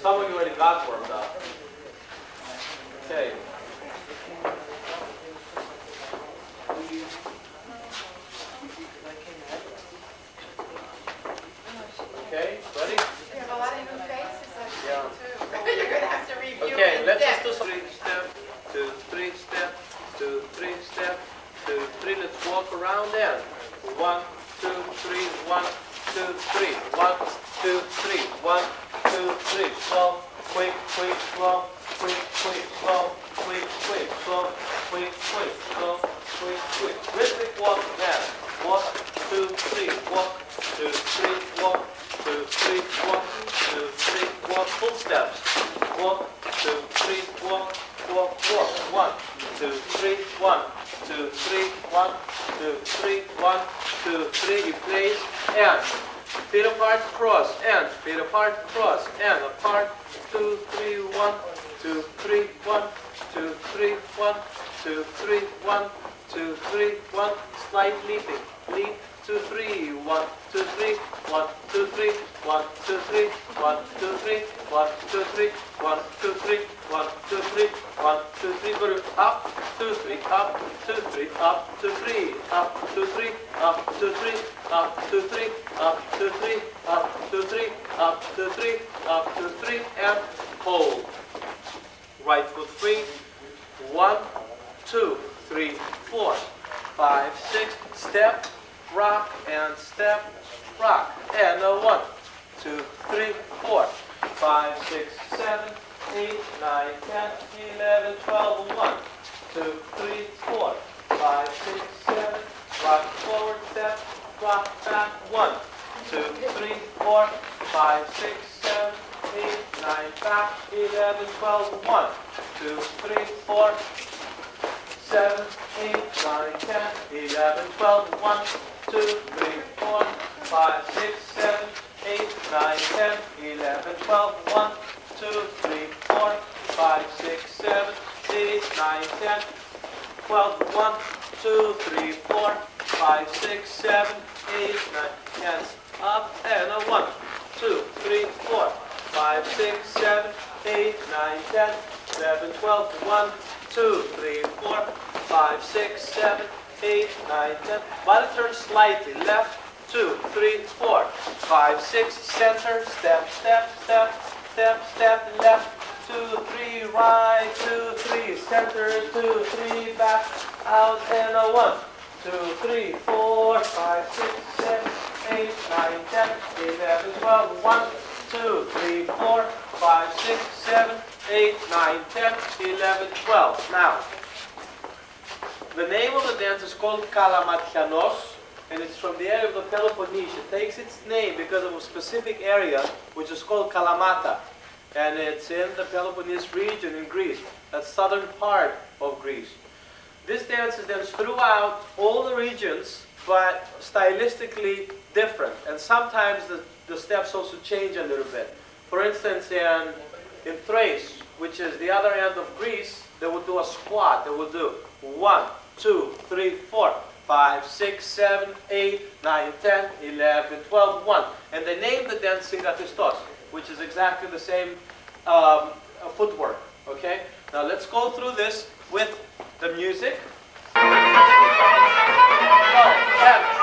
Some of you already got warmed up. Okay. Okay, ready? You have a lot of new faces, Yeah. too. You're going to have to review Okay, in let's just depth. do 3 step, 2, 3 step, 2, 3 step, 2, 3. Let's walk around and 1, 2, 3, 1, 2, 3, 1, 2, 3, 1, 2, 3. Slow, quick, quick, slow, quick, quick, slow, quick, quick, slow, quick, quick, slow, quick, quick. Rhythmic walk then. Walk, 2, 3, walk, 2, 3, walk, 2, 3, walk, 2, 3, walk. Full steps. Walk, 2, 3, walk, walk, walk. 1, 2, 3, 1, 2, 3, 1, 2, 3, 1, 2, 3. You place and feet apart, cross, and feet apart, cross, and apart. 2, 3, 1, 2, 3, 1, 2, 3, 1, 2, 3, 1, 2, 3, 1. Slight leaping. Leap. 2, 3, 1, 2, 3, 1, 2, 3, 1, 2, 3, 1, 2, 3, 1, 2, 3, 1, 2, 3, 1, 2, 3, 1, 2, 3. Go to up, 2, 3, up, 2, 3, up, 2, 3, up, 2, 3, up, 2, 3, up, 2, 3, up, 2, 3, up, 2, 3, up, 2, 3, up, 2, 3, and hold. Right foot free. 1, 2, 3, 4, 5, 6. Step. Rock and step, rock, and 1, 2, 3, 4, 5, 6, 7, 8, 9, 10, 11, 12, 1, 2, 3, 4, 5, 6, 7, rock forward, step, rock back, 1, 2, 3, 4, 5, 6, 7, 8, 9, back, 11, 12, 1, 2, 3, 4, 7, 8, 9, 10, 11, 12, 1, 2, 3, 4, 5, 6, 7, 8, 9, 10, 11, 12, 1, 2, 3, 4, 5, 6, 7, 8, 9, 10, 12, 1, 2, 3, 4, 5, 6, 7, 8, 9, 10. Up and 1, 2, 3, 4, 5, 6, 7, 8, 9, 10, 11, 12, 1, 2, 3, 4, 5, 6, 7, 8, 9, 10. Body turn slightly. Left, 2, 3, 4, 5, 6. Center, step, step, step, step, step. Left, 2, 3, right, 2, 3. Center, 2, 3, back, out, and 1, 2, 3, 4, 5, 6, 7, 8, 9, 10, 11, 12. 1, 2, 3, 4, 5, 6, 7, 8, 9, 10, 11, 12. Now, the name of the dance is called Kalamatianos, and it's from the area of the Peloponnese. It takes its name because of a specific area which is called Kalamata, and it's in the Peloponnese region in Greece, that southern part of Greece. This dance is danced throughout all the regions, but stylistically different, and sometimes the steps also change a little bit. For instance, in Thrace, which is the other end of Greece, they would do a squat. They would do 1, 2, 3, 4, 5, 6, 7, 8, 9, 10, 11, 12, 1. And they named the dance Synchratistos, which is exactly the same footwork. Okay? Now let's go through this with the music. Go, 10.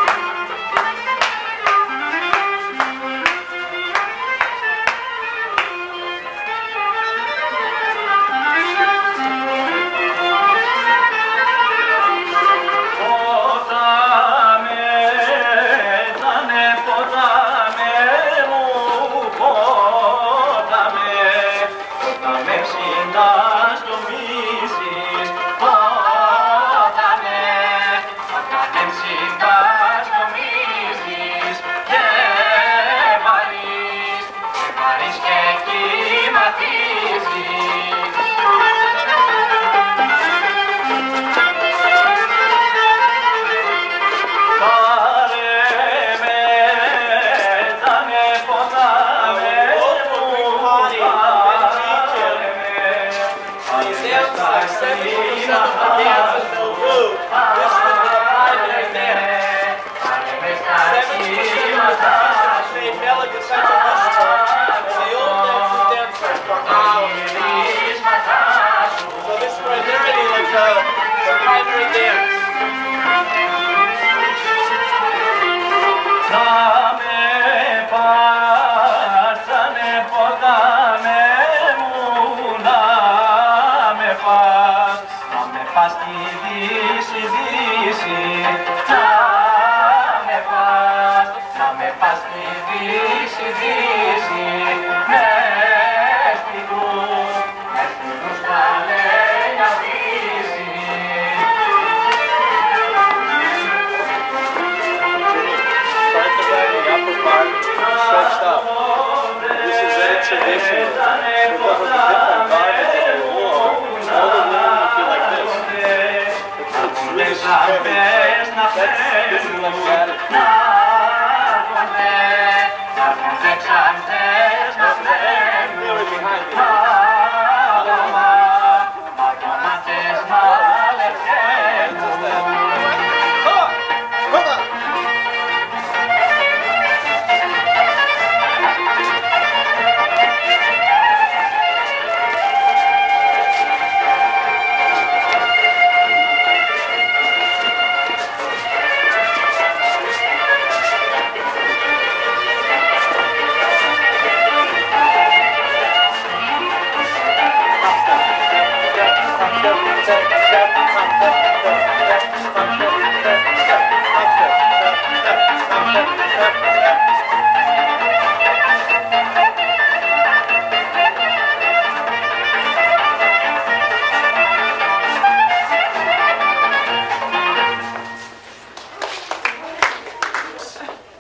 because of the different garments that they wore, all the women would feel like this. It's really strange. This is like gratitude. Glory behind me.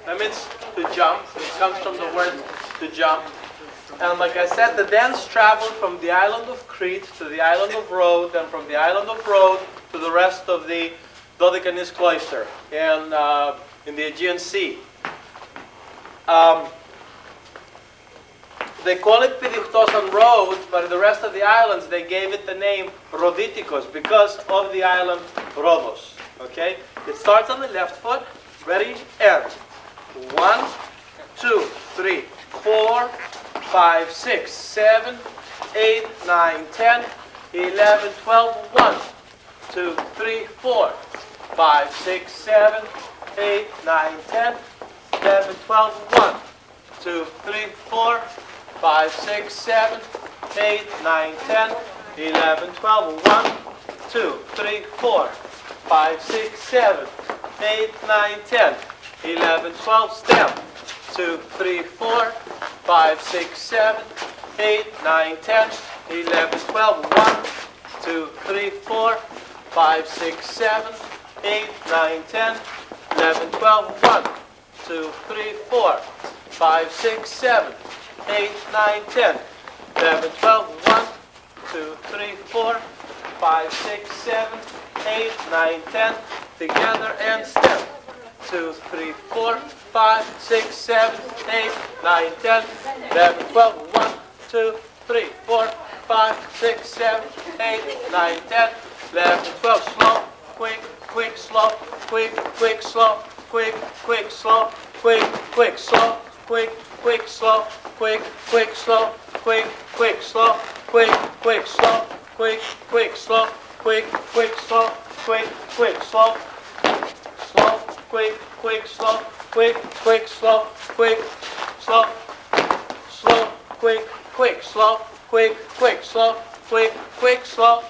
That means to jump. It comes from the word to jump. And like I said, the dance traveled from the island of Crete to the island of Rhodes, and from the island of Rhodes to the rest of the Dodecanese cloister and in the Aegean Sea. They call it Pidiktos on Rhodes, but in the rest of the islands they gave it the name Rhoditikos because of the island Rhodos. Okay? It starts on the left foot. Ready? And 1, 2, 3, 4, 5, 6, 7, 8, 9, 10, 11, 12, 1, 2, 3, 4, 5, 6, 7, 8, 9, 10, 11, 12, 1, 2, 3, 4, 5, 6, 7, 8, 9, 10, 11, 12, 1, 2, 3, 4, 5, 6, 7, 8, 9, 10, 11, 12, stamp. 2, 3, 4, 5, 6, 7, 8, 9, 10, 11, 12, 1, 2, 3, 4, 5, 6, 7, 8, 9, 10, 11, 12, 1, 2, 3, 4, 5, 6, 7, 8, 9, 10, 11, 12, 1, 2, 3, 4, 5, 6, 7, 8, 9, 10, together and step. 2, 3, 4, 5, 6, 7, 8, 9, 10, 11, 12, 1, 2, 3, 4, 5, 6, 7, 8, 9, 10, 11, 12, slow, quick, quick, slow, quick, quick, slow, quick, quick, slow, quick, quick, slow, quick, quick, slow, quick, quick, slow, quick, quick, slow, quick, quick, slow, quick, quick, slow, quick, quick, slow, quick, quick, slow, slow, quick, quick, slow, quick, quick, slow, quick, slow, slow, quick, quick, slow, quick, quick, slow, quick, quick, slow.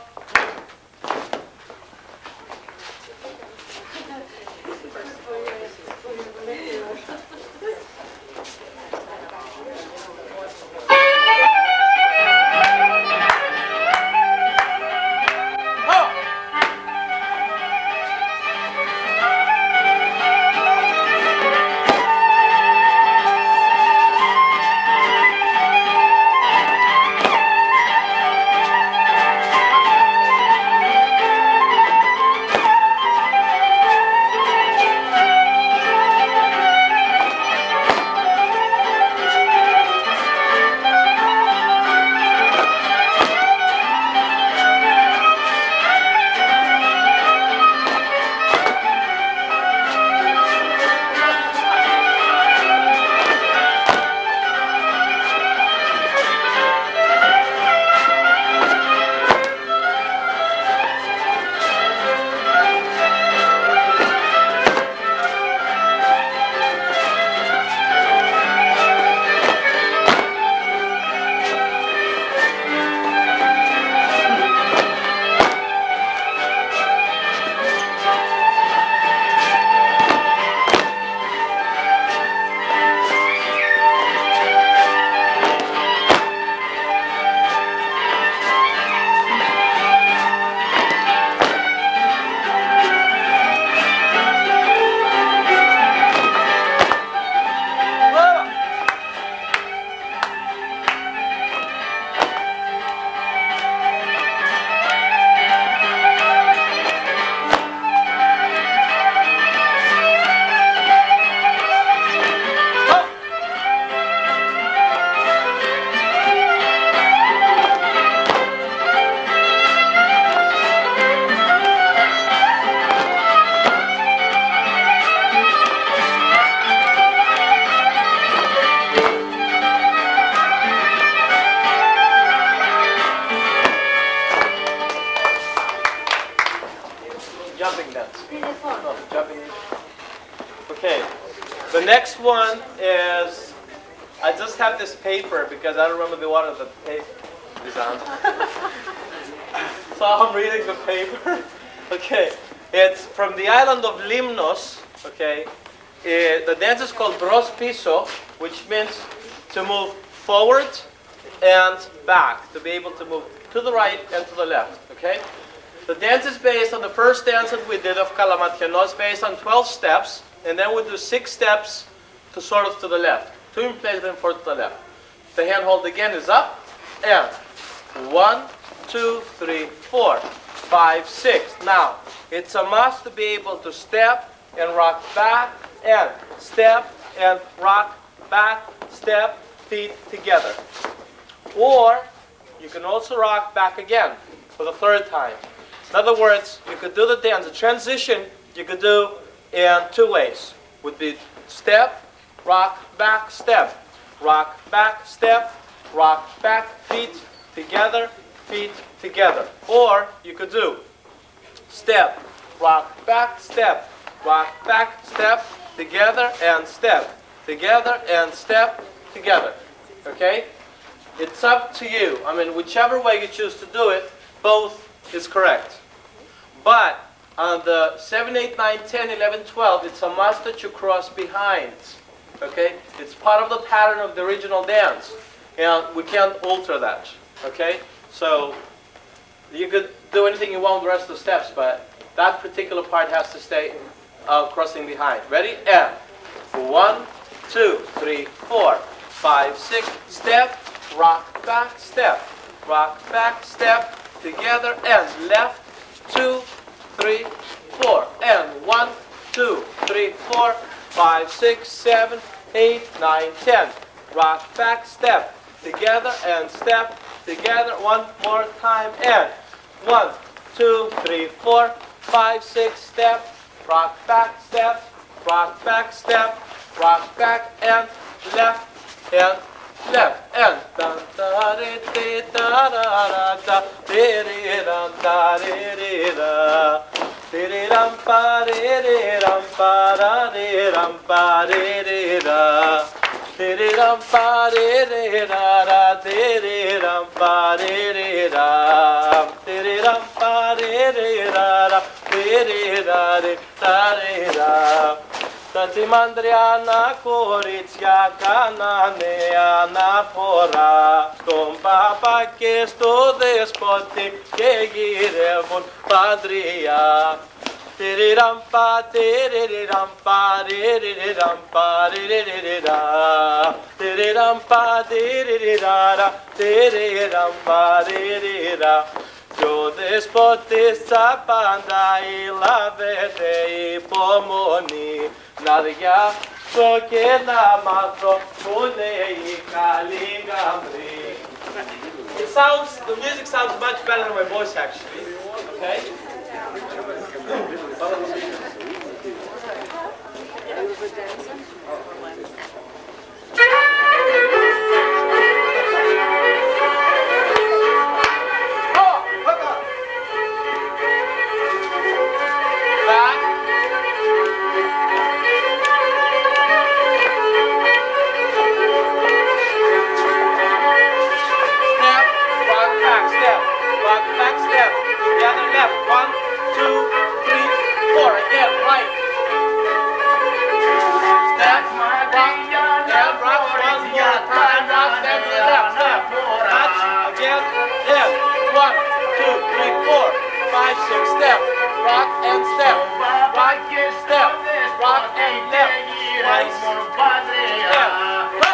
next one is, I just have this paper because I don't remember the order of the paper is on. So I'm reading the paper. Okay, it's from the island of Limnos. Okay, the dance is called bros piso, which means to move forward and back, to be able to move to the right and to the left. Okay, the dance is based on the first dance that we did of Kalamatianos, based on 12 steps, and then we do 6 steps to sort of to the left, 2 in place, then 4 to the left. The hand hold again is up, and 1, 2, 3, 4, 5, 6. Now, it's a must to be able to step and rock back, and step and rock back, step, feet together. Or, you can also rock back again for the 3rd time. In other words, you could do the dance. The transition you could do in 2 ways. Would be step, rock, back, step. Rock, back, step, rock, back, feet together, feet together. Or you could do step, rock, back, step, rock, back, step, together and step, together and step, together. Okay? It's up to you. I mean, whichever way you choose to do it, both is correct. But on the 7, 8, 9, 10, 11, 12, it's a must that you cross behind. Okay? It's part of the pattern of the original dance. And we can't alter that. Okay? So, you could do anything you want with the rest of the steps, but that particular part has to stay crossing behind. Ready? And 1, 2, 3, 4, 5, 6, step, rock, back, step, together, and left, 2, 3, 4, and 1, 2, 3, 4, 5, 6, 7, 8, 9, 10. Rock, back, step, together, and step, together, one more time, and 1, 2, 3, 4, 5, 6, step, rock, back, step, rock, back, step, rock, back, and left, and left, and da da da da da da da da Tiriram pa tiriram pa da tiriram pa tiriram tiriram pa tiriram tiriram pa tiriram tiriram pa tiriram tiriram tiriram Tati mandriana coriția cananea napora Στον papa και στο δεσποτη και γυρεύουν παντριά Τiriram pa tiriram pa tiriram pa tiriram tiriram pa tiriram tiriram pa tiriram Κι ο δεσπότης τα πάντα λάβεται υπομονή να διάσω και να μάθω που λέει η καλή γαμπρή. The music sounds much better than my voice actually. Okay? Step, rock and step, rock and step, rock and left, right, step, go!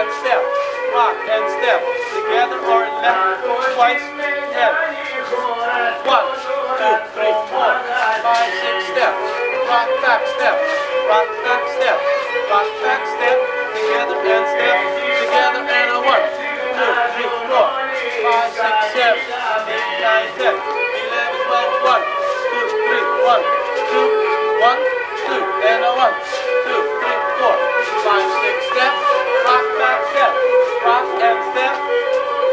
and step, rock and step, together or left twice and 1, 2, 3, 4, 5, 6 steps, rock back step, rock back step, rock back step, together and step, together and a 1, 2, 3, 4, 5, 6, 7, 8, 9, 10, 11, 12, 1, 2, 3, 1, 2, 1, 2, and a 1, 2, 3, 4, 5, 6 step, rock back step, rock and step,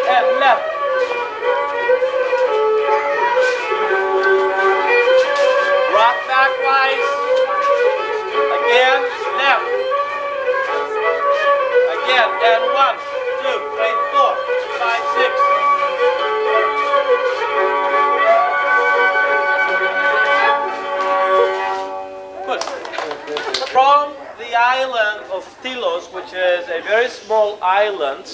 and left. Rock backwise. Again, left. Again, and 1, 2, 3, 4, 5, 6. Good. From the island of Tilos, which is a very small island,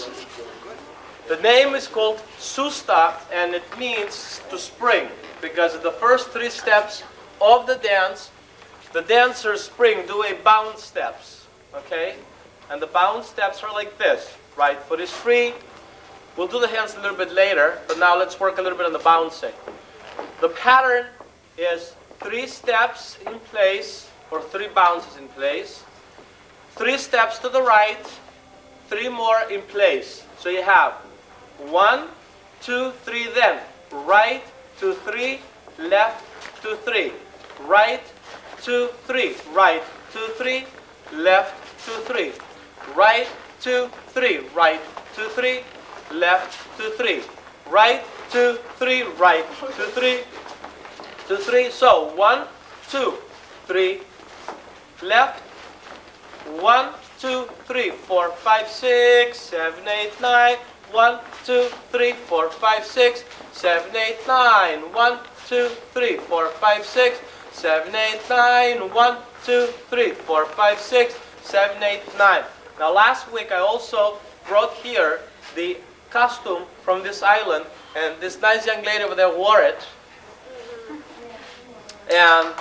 the name is called Susta, and it means to spring, because the first 3 steps of the dancers spring, do a bounce steps, okay? And the bounce steps are like this. Right foot is free. We'll do the hands a little bit later, but now let's work a little bit on the bouncing. The pattern is 3 steps in place, or 3 bounces in place, 3 steps to the right, 3 more in place. So you have 1, 2, 3, then right, 2, 3, left, 2, 3, right, 2, 3, right, 2, 3, left, 2, 3, right, 2, 3, right, 2, 3, left, 2, 3, right, 2, 3, right, 2, 3, 2, 3. So 1, 2, 3, left, 1, 2, 3, 4, 5, 6, 7, 8, 9. 1, 2, 3, 4, 5, 6, 7, 8, 9. 1, 2, 3, 4, 5, 6, 7, 8, 9. 1, 2, 3, 4, 5, 6, 7, 8, 9. Now last week I also brought here the costume from this island, and this nice young lady over there wore it. And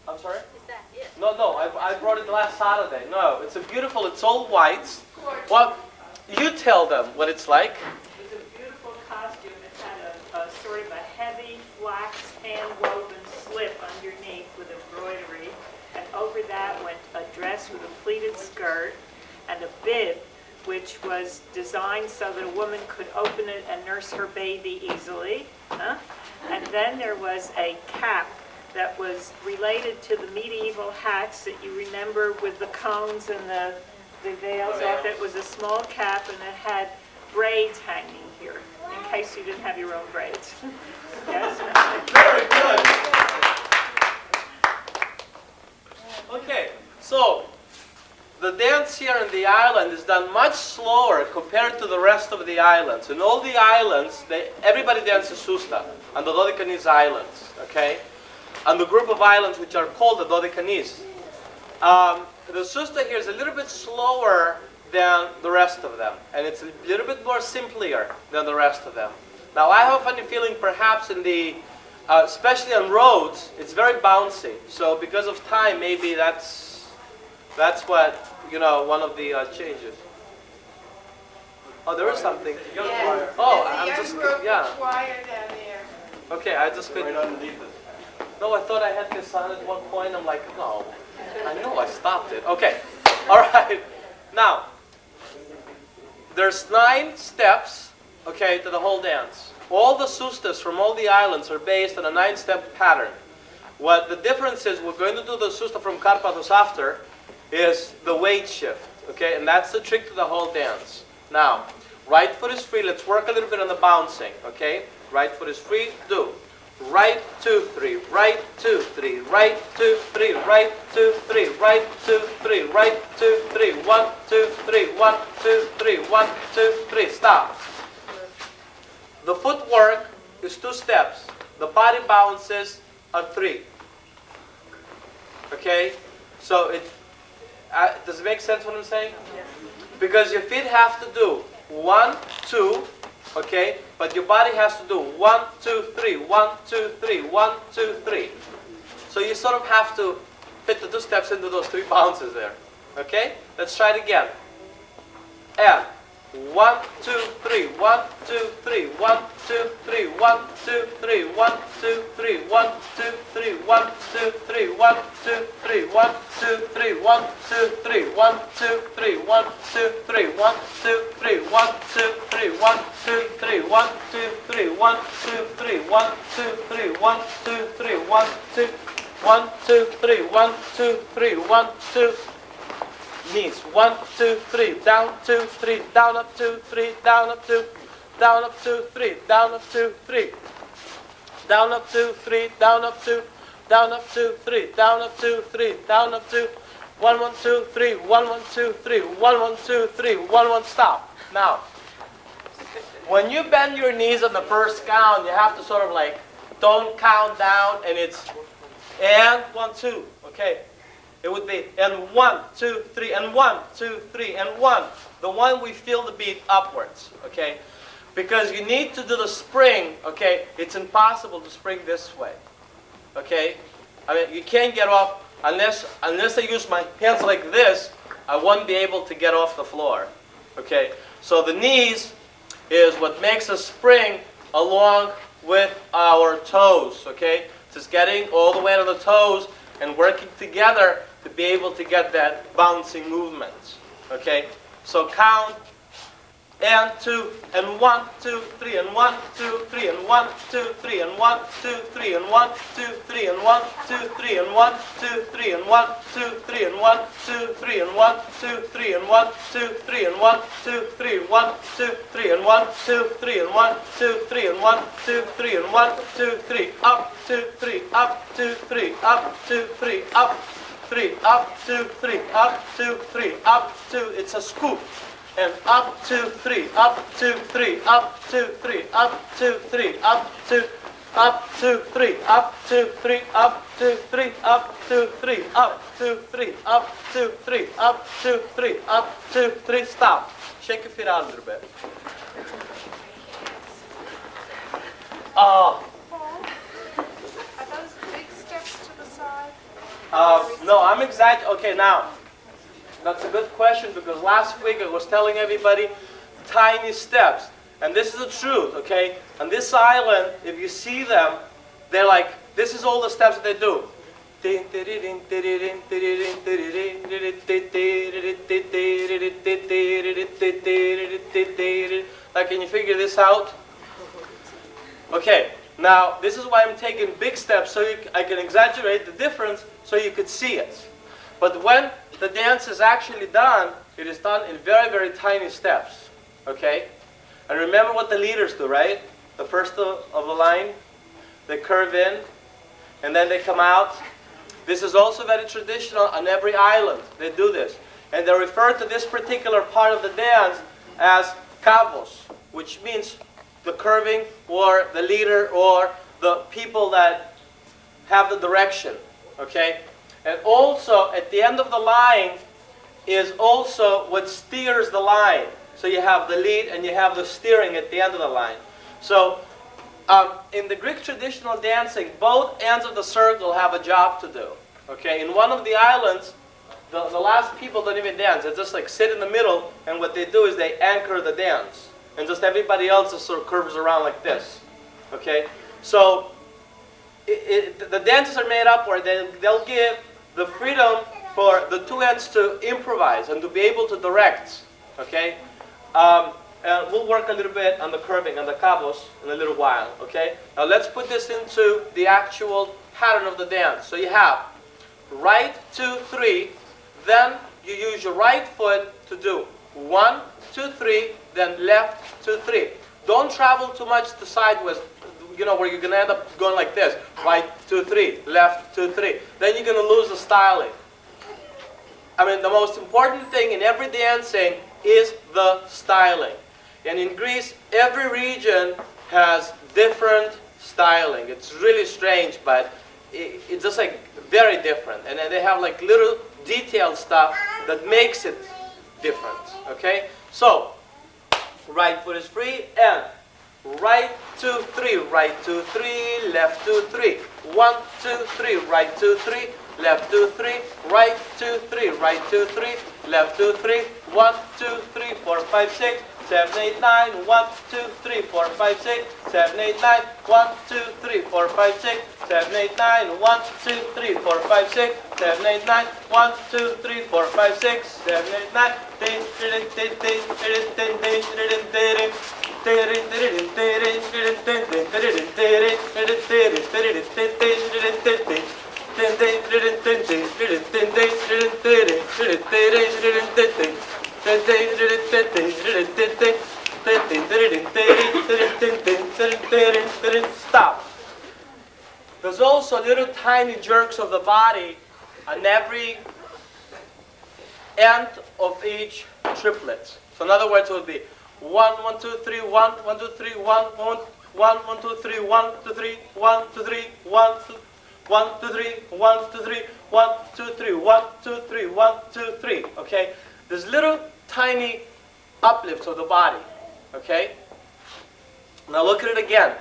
I'm sorry? No, I brought it last Saturday. No, it's it's all white. Well, you tell them what it's like. It was a beautiful costume. It had a sort of a heavy flax hand-woven slip underneath with embroidery, and over that went a dress with a pleated skirt and a bib, which was designed so that a woman could open it and nurse her baby easily. And then there was a cap that was related to the medieval hats that you remember with the cones and the veils off. It was a small cap, and it had braids hanging here, in case you didn't have your own braids. Yes? Very good. Okay, so the dance here in the island is done much slower compared to the rest of the islands. In all the islands, everybody dances Susta on the Dodecanese Islands, okay? And the group of islands which are called the Dodecanese. The Susta here is a little bit slower than the rest of them, and it's a little bit more simpler than the rest of them. Now I have a funny feeling perhaps in the, especially on roads, it's very bouncy. So because of time, maybe that's what, one of the changes. Oh, there is something. Yes. Oh, There's a I'm young just, group yeah. choir down there. Okay, I just couldn't. Right underneath it. No, I thought I had this on at one point. I'm like, no. I know I stopped it. Okay. All right. Now, there's 9 steps, okay, to the whole dance. All the sustas from all the islands are based on a 9-step pattern. What the difference is, we're going to do the susta from Karpathos after, is the weight shift, okay? And that's the trick to the whole dance. Now, right foot is free. Let's work a little bit on the bouncing, okay? Right foot is free. Do. Right, 2, 3, right, 2, 3, right, 2, 3, right, 2, 3, right, 2, 3, right, 2, 3, 1, 2, 3, 1, 2, 3, 1, 2, 3. Stop. The footwork is 2 steps. The body bounces are 3. Okay? So does it make sense what I'm saying? Yes. Because your feet have to do 1, 2, okay? But your body has to do 1, 2, 3, 1, 2, 3, 1, 2, 3. So you sort of have to fit the 2 steps into those 3 bounces there. Okay? Let's try it again. And 1, 2, 3, 1, 2, 3, 1, 2, 3, 1, 2, 3, 1, 2, 3, 1, 2, 3, 1, 2, 3, 1, 2, 3, 1, 2, 3, 1, 2, 3, 1, 2, 3, 1, 2, 3, 1, 2, 3, 1, 2, 3, 1, 2, 3, 1, 2, 3, 1, 2, 3, 1, 2, 3, 1, 2, 3, 1, 2, 1, 2, 3, 1, 2, 3, 1, 2. Knees. 1, 2, 3, down, 2, 3, down, up, 2, 3, down, up, 2, down, up, 2, 3, down, up, 2, 3, down, up, 2, 3, down, up, 2, down, up, 2, 3, down, up, 2, 3, down, up, 2, 1, 1, 2, 3, 1, 1, 2, 3, 1, 1, 2, 3, 1, 1, stop. Now, when you bend your knees on the first count, you have to sort of like, don't count down, and it's, and 1, 2, okay? It would be, and 1, 2, 3, and 1, 2, 3, and 1. The 1, we feel the beat upwards, okay? Because you need to do the spring, okay? It's impossible to spring this way, okay? I mean, you can't get off, unless I use my hands like this, I won't be able to get off the floor, okay? So the knees is what makes us spring along with our toes, okay? Just getting all the way to the toes and working together to be able to get that bouncing movement. Okay? So count, and 2, and 1, 2, 3, and 1, 2, 3, and 1, 2, 3, and 1, 2, 3, and 1, 2, 3, and 1, 2, 3, and 1, 2, 3, and 1, 2, 3, and 1, 2, 3, and 1, 2, 3, and 1, 2, 3, and 1, 2, 3, 1, 2, 3, and 1, 2, 3, and 1, 2, 3, and 1, 2, 3, and 1, 2, 3, up, 2, 3, up, 2, 3, up, 2, 3, up, 3, up, 2, 3, up, 2, 3, up, 2, it's a scoop. And up, 2, 3, up, 2, 3, up, 2, 3, up, 2, 3, up, 2, up, 2, 3, up, 2, 3, up, 2, 3, up, 2, 3, up, 2, 3, up, 2, 3, up, 2, 3, up, 2, 3, stop. Shake your feet out a little bit. Are those big steps to the side? No, I'm exaggerating. Okay, now, that's a good question because last week I was telling everybody tiny steps. And this is the truth, okay? On this island, if you see them, they're like, this is all the steps that they do. Like, can you figure this out? Okay, now this is why I'm taking big steps so I can exaggerate the difference so you could see it. But when the dance is actually done, it is done in very, very tiny steps. Okay? And remember what the leaders do, right? The first of the line, they curve in, and then they come out. This is also very traditional on every island. They do this. And they refer to this particular part of the dance as cabos, which means the curving or the leader or the people that have the direction. Okay? And also, at the end of the line is also what steers the line. So you have the lead and you have the steering at the end of the line. So in the Greek traditional dancing, both ends of the circle have a job to do. Okay? In one of the islands, the last people don't even dance. They just like sit in the middle, and what they do is they anchor the dance. And just everybody else just sort of curves around like this. Okay? So the dances are made up where they'll give the freedom for the two ends to improvise and to be able to direct, okay? And we'll work a little bit on the curving and the cabos in a little while, okay? Now let's put this into the actual pattern of the dance. So you have right, 2, 3, then you use your right foot to do 1, 2, 3, then left, 2, 3. Don't travel too much to sideways, you know, where you're going to end up going like this. Right, 2, 3, left, 2, 3. Then you're going to lose the styling. I mean, the most important thing in every dancing is the styling. And in Greece, every region has different styling. It's really strange, but it's just like very different. And then they have like little detailed stuff that makes it different. Okay? So, right foot is free, and right, 2, 3, right, 2, 3, left, 2, 3. 1, 2, 3, right, 2, 3. left 2, 3, right 2, 3, right 2, 3, left 2, 3, 1, 2, 3, 4, 5, 6, 7, 8, 9, 1, 2, 3, 4, 5, 6, 7, 8, 9, 1, 2, 3, 4, 5, 6, 7, 8, 9, 1, 2, 3, 4, 5, 6, 7, 8, 9, 1, 2, 3, 4, 5, 6, 7, 8, 9, Stop. There's also little tiny jerks of the body on every end of each triplet. So in other words, it would be 1, 1, 2, 3, 1, 1, 2, 3, 1, 1, 1, 1, 2, 3, 1, 2, 3, 1, 2, 3, 1, 1, 2, 3, 1, 2, 3, 1, 2, 3, 1, 2, 3, 1, 2, 3. Okay? There's little tiny uplifts of the body. Okay? Now look at it again.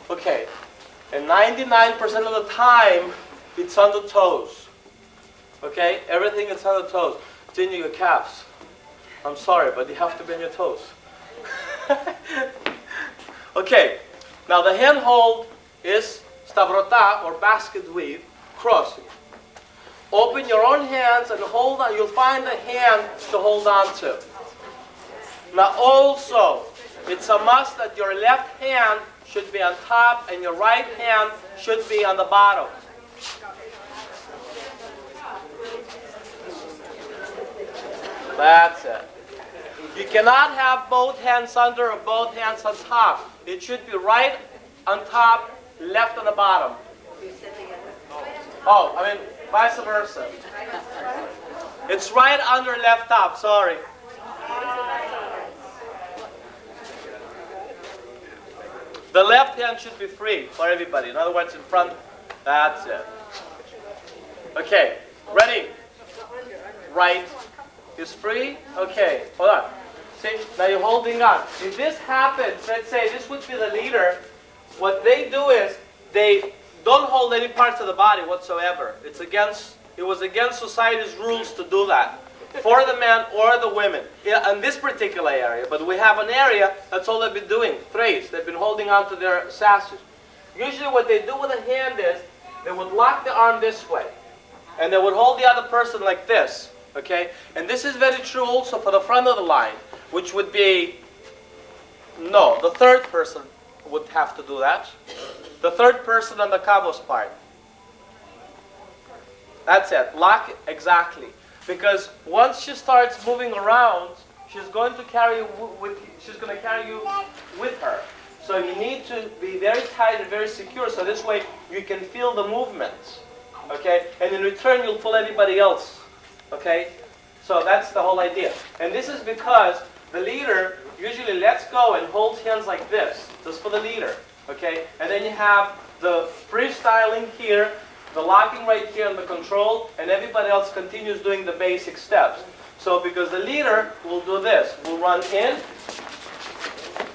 Okay, and 99% of the time, it's on the toes. Okay, everything is on the toes. It's in your calves. I'm sorry, but you have to bend your toes. Okay, now the hand hold is stavrota, or basket weave, crossing. Open your own hands and hold on. You'll find a hand to hold on to. Now also, it's a must that your left hand should be on top and your right hand should be on the bottom. That's it. You cannot have both hands under or both hands on top. It should be right on top, left on the bottom. Oh, I mean, vice versa. It's right under, left top, sorry. The left hand should be free for everybody. In other words, in front. That's it. Okay, ready? Right is free. Okay, hold on. See, now you're holding on. If this happens, let's say this would be the leader, what they do is they don't hold any parts of the body whatsoever. It was against society's rules to do that for the men or the women in this particular area. But we have an area that's all they've been doing. Thrace, they've been holding on to their sashes. Usually what they do with a hand is they would lock the arm this way, and they would hold the other person like this. Okay, and this is very true also for the front of the line, which would be the third person would have to do that. The third person on the cabos part. That's it. Lock it exactly. Because once she starts moving around, she's going to carry you with her. So you need to be very tight and very secure, so this way you can feel the movements. Okay? And in return, you'll pull everybody else. Okay? So that's the whole idea. And this is because the leader usually lets go and holds hands like this, just for the leader. Okay? And then you have the freestyling here, the locking right here, and the control, and everybody else continues doing the basic steps. So because the leader will do this, will run in.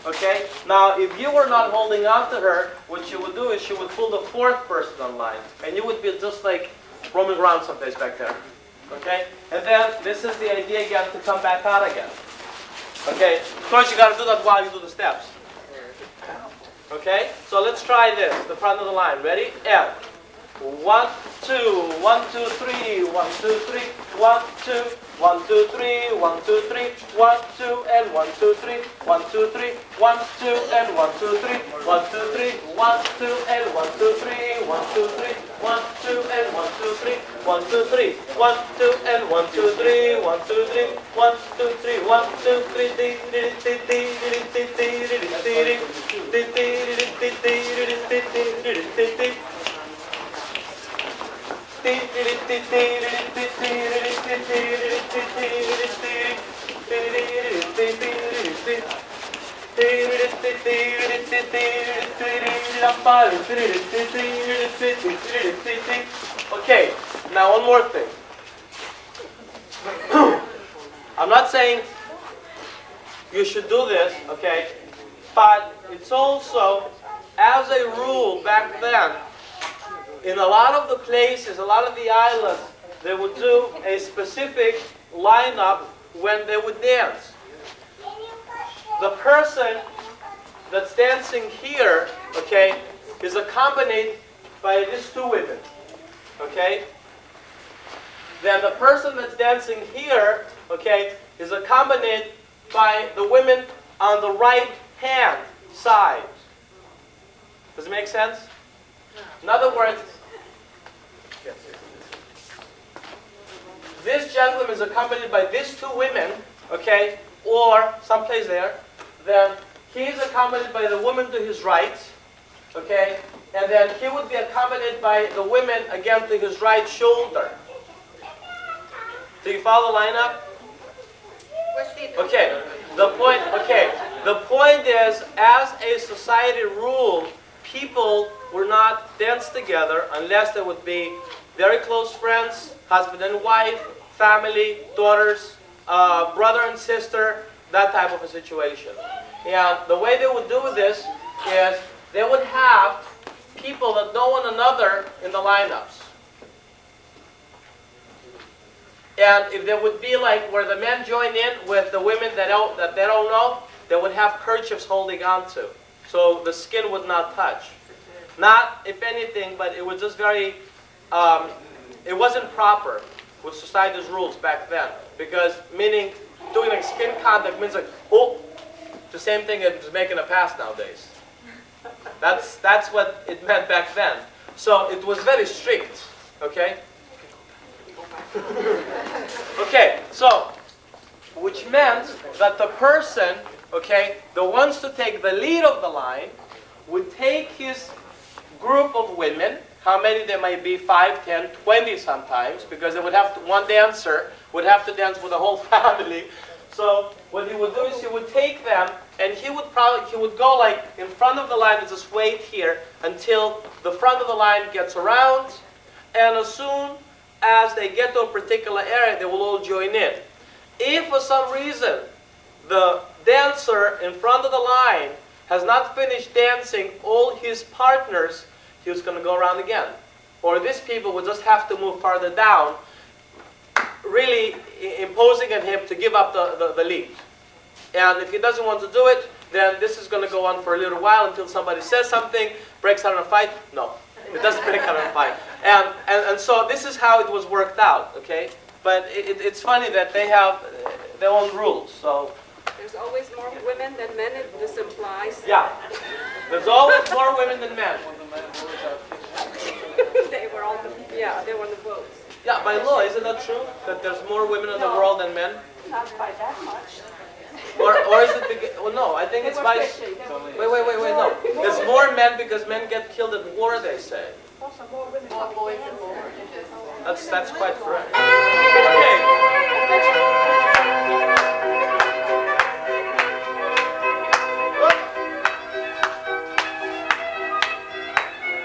Okay? Now, if you were not holding on to her, what she would do is she would pull the fourth person online, and you would be just like roaming around someplace back there. Okay? And then this is the idea again to come back out again. Okay? Of course, you got to do that while you do the steps. Okay? So let's try this. The front of the line. Ready? And 1, 2, 1, 2, 3, 1, 2, 3, 1, 2, 1, 2, 3, 1, 2, 3, 1, 2, and 1, 2, 3, 1, 2, 3, 1, 2, and 1, 2, 3, 1, 2, 3, 1, 2, and 1, 2, 3, 1, 2, 3, 1, 2, and 1, 2, 3, 1, 2, 3, 1, 2, and 1, 2, 3, 1, 2, 3, 1, 2, 3, 1, 2, 3, Okay, now one more thing. I'm not saying you should do this, okay? But it's also, as a rule back then, in a lot of the places, a lot of the islands, they would do a specific lineup when they would dance. The person that's dancing here, okay, is accompanied by these two women, okay? Then the person that's dancing here, okay, is accompanied by the women on the right hand side. Does it make sense? In other words, this gentleman is accompanied by these two women, okay, or someplace there. Then he's accompanied by the woman to his right, okay, and then he would be accompanied by the women again to his right shoulder. Do you follow the lineup? Okay. The point is, as a society rule, people were not dance together unless they would be very close friends, husband and wife, family, daughters, brother and sister, that type of a situation. And the way they would do this is they would have people that know one another in the lineups. And if there would be like where the men join in with the women that they don't know, they would have kerchiefs holding on to. So the skin would not touch. Not, if anything, but it was just very, it wasn't proper with society's rules back then. Because meaning, doing like skin contact means like, oh, the same thing as making a pass nowadays. That's what it meant back then. So it was very strict, okay? Okay, so, which meant that the person, okay, the ones to take the lead of the line, would take his group of women, how many there might be, 5, 10, 20 sometimes, because they would have to, one dancer would have to dance with the whole family. So what he would do is he would take them, and he would go like in front of the line and just wait here until the front of the line gets around, and as soon as they get to a particular area, they will all join in. If for some reason the dancer in front of the line has not finished dancing all his partners, he was going to go around again. Or these people would just have to move farther down, really imposing on him to give up the lead. And if he doesn't want to do it, then this is going to go on for a little while until somebody says something, breaks out in a fight. No, it doesn't break out in a fight. And so this is how it was worked out, okay? But it's funny that they have their own rules, so. There's always more women than men, this implies. Yeah, there's always more women than men. They were on the boats. Yeah, by law, isn't that true? That there's more women in the world than men? Not by that much. Or is it, well, no, I think it's by, wait, no. There's more men because men get killed at war, they say. More boys and more. That's quite correct. Okay.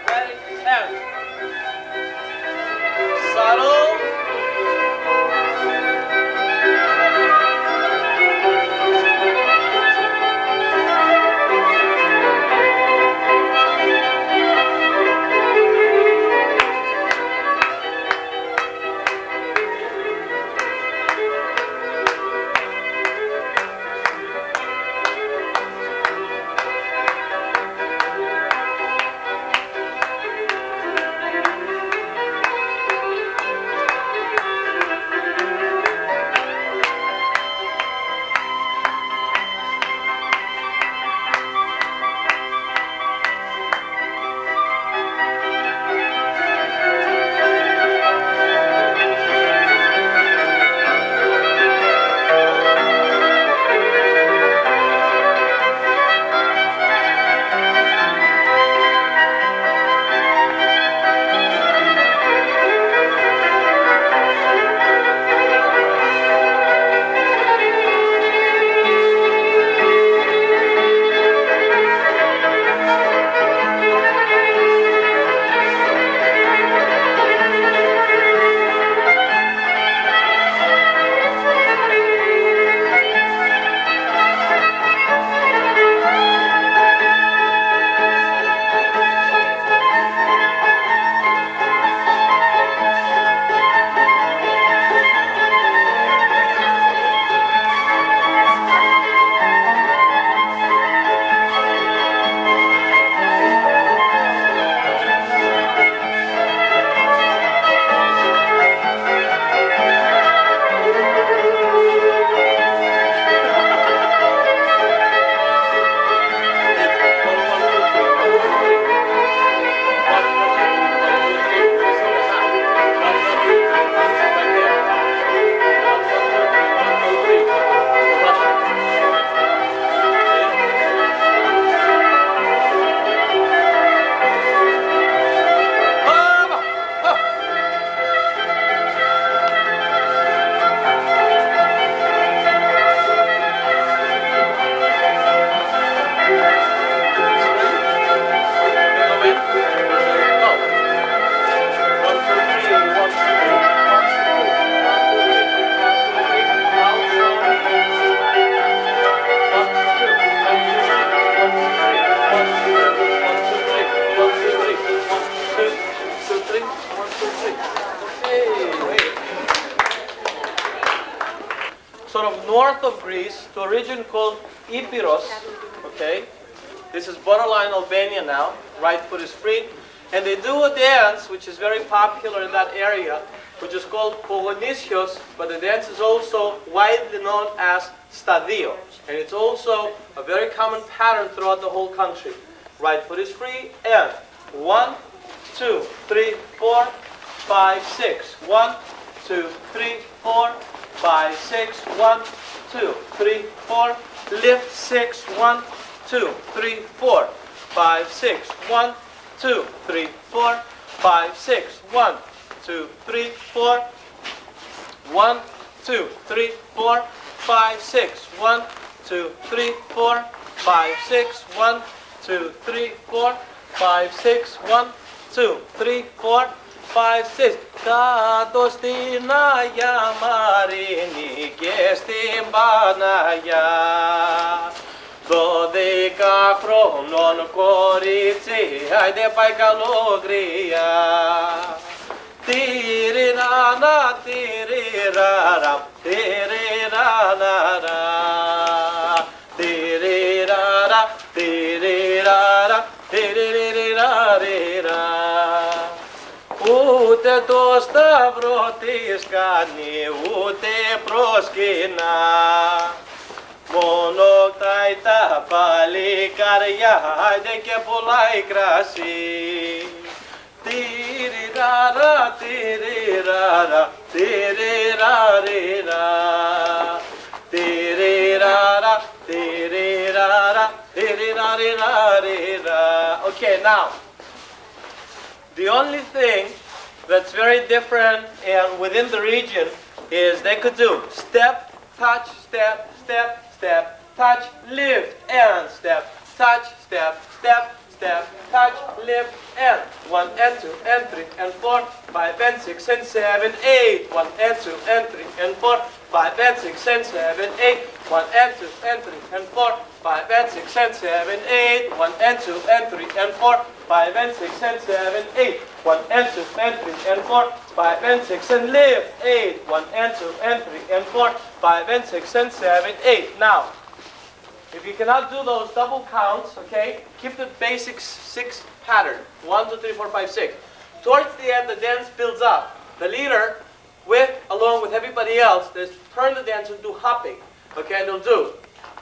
Ready, and subtle. north of Greece to a region called Epirus, okay? This is borderline Albania now, right foot is free. And they do a dance which is very popular in that area, which is called Pogonisios, but the dance is also widely known as Stadio. And it's also a very common pattern throughout the whole country. Right foot is free, and 1, 2, 3, 4, 5, 6. 1, 2, 3, 4, 5, 6. 1, 2, 3, 4. Lift 6. 1, 2, 3, 4, 5, 6. 1, 2, 3, 4, 5, 6. 1, 2, 3, 4. 1, 2, 3, 4, 5, 6. 1, 2, 3, 4, 5, 6. 1, 2, 3, 4, 5, 6. 1, 2, 3, 4, 5, 6. Κάτω στην Αγία Μαρίνη και στην Παναγιά 12 χρονών κορίτσι, άιντε πάει καλόγρια. Τυριράνα, τυριράρα, τυριράρα, τυριράρα, τυριράρα, τυριριραριρα. Ούτε το σταυρό της κάνει, ούτε προσκυνά. Μόνο κτάει τα παλικάρια, άιντε και πουλάει κρασί. Τυριράρα, τυριράρα, τυριραριρα. Τυριράρα, τυριράρα, τυριραρiraririra. Okay, now, the only thing that's very different and within the region is they could do step, touch, step, step, step, touch, lift, and step, touch, step, step, step, touch, lift, and 1 and 2 and 3 and 4, 5 and 6 and 7, 8, 1 and 2 and 3 and 4, 5 and 6 and 7, 8, 1 and 2 and 3 and 4, 5 and 6 and 7, 8, 1 and 2 and 3 and 4, 5 and 6 and 7, 8, 1 and 2 and 3 and 4, 5 and 6 and lift, 8, 1 and 2 and 3 and 4, 5 and 6 and 7, 8. Now, if you cannot do those double counts, okay, keep the basic 6 pattern. 1, 2, 3, 4, 5, 6. Towards the end, the dance builds up. The leader, along with everybody else, they turn the dance into hopping. Okay, and they'll do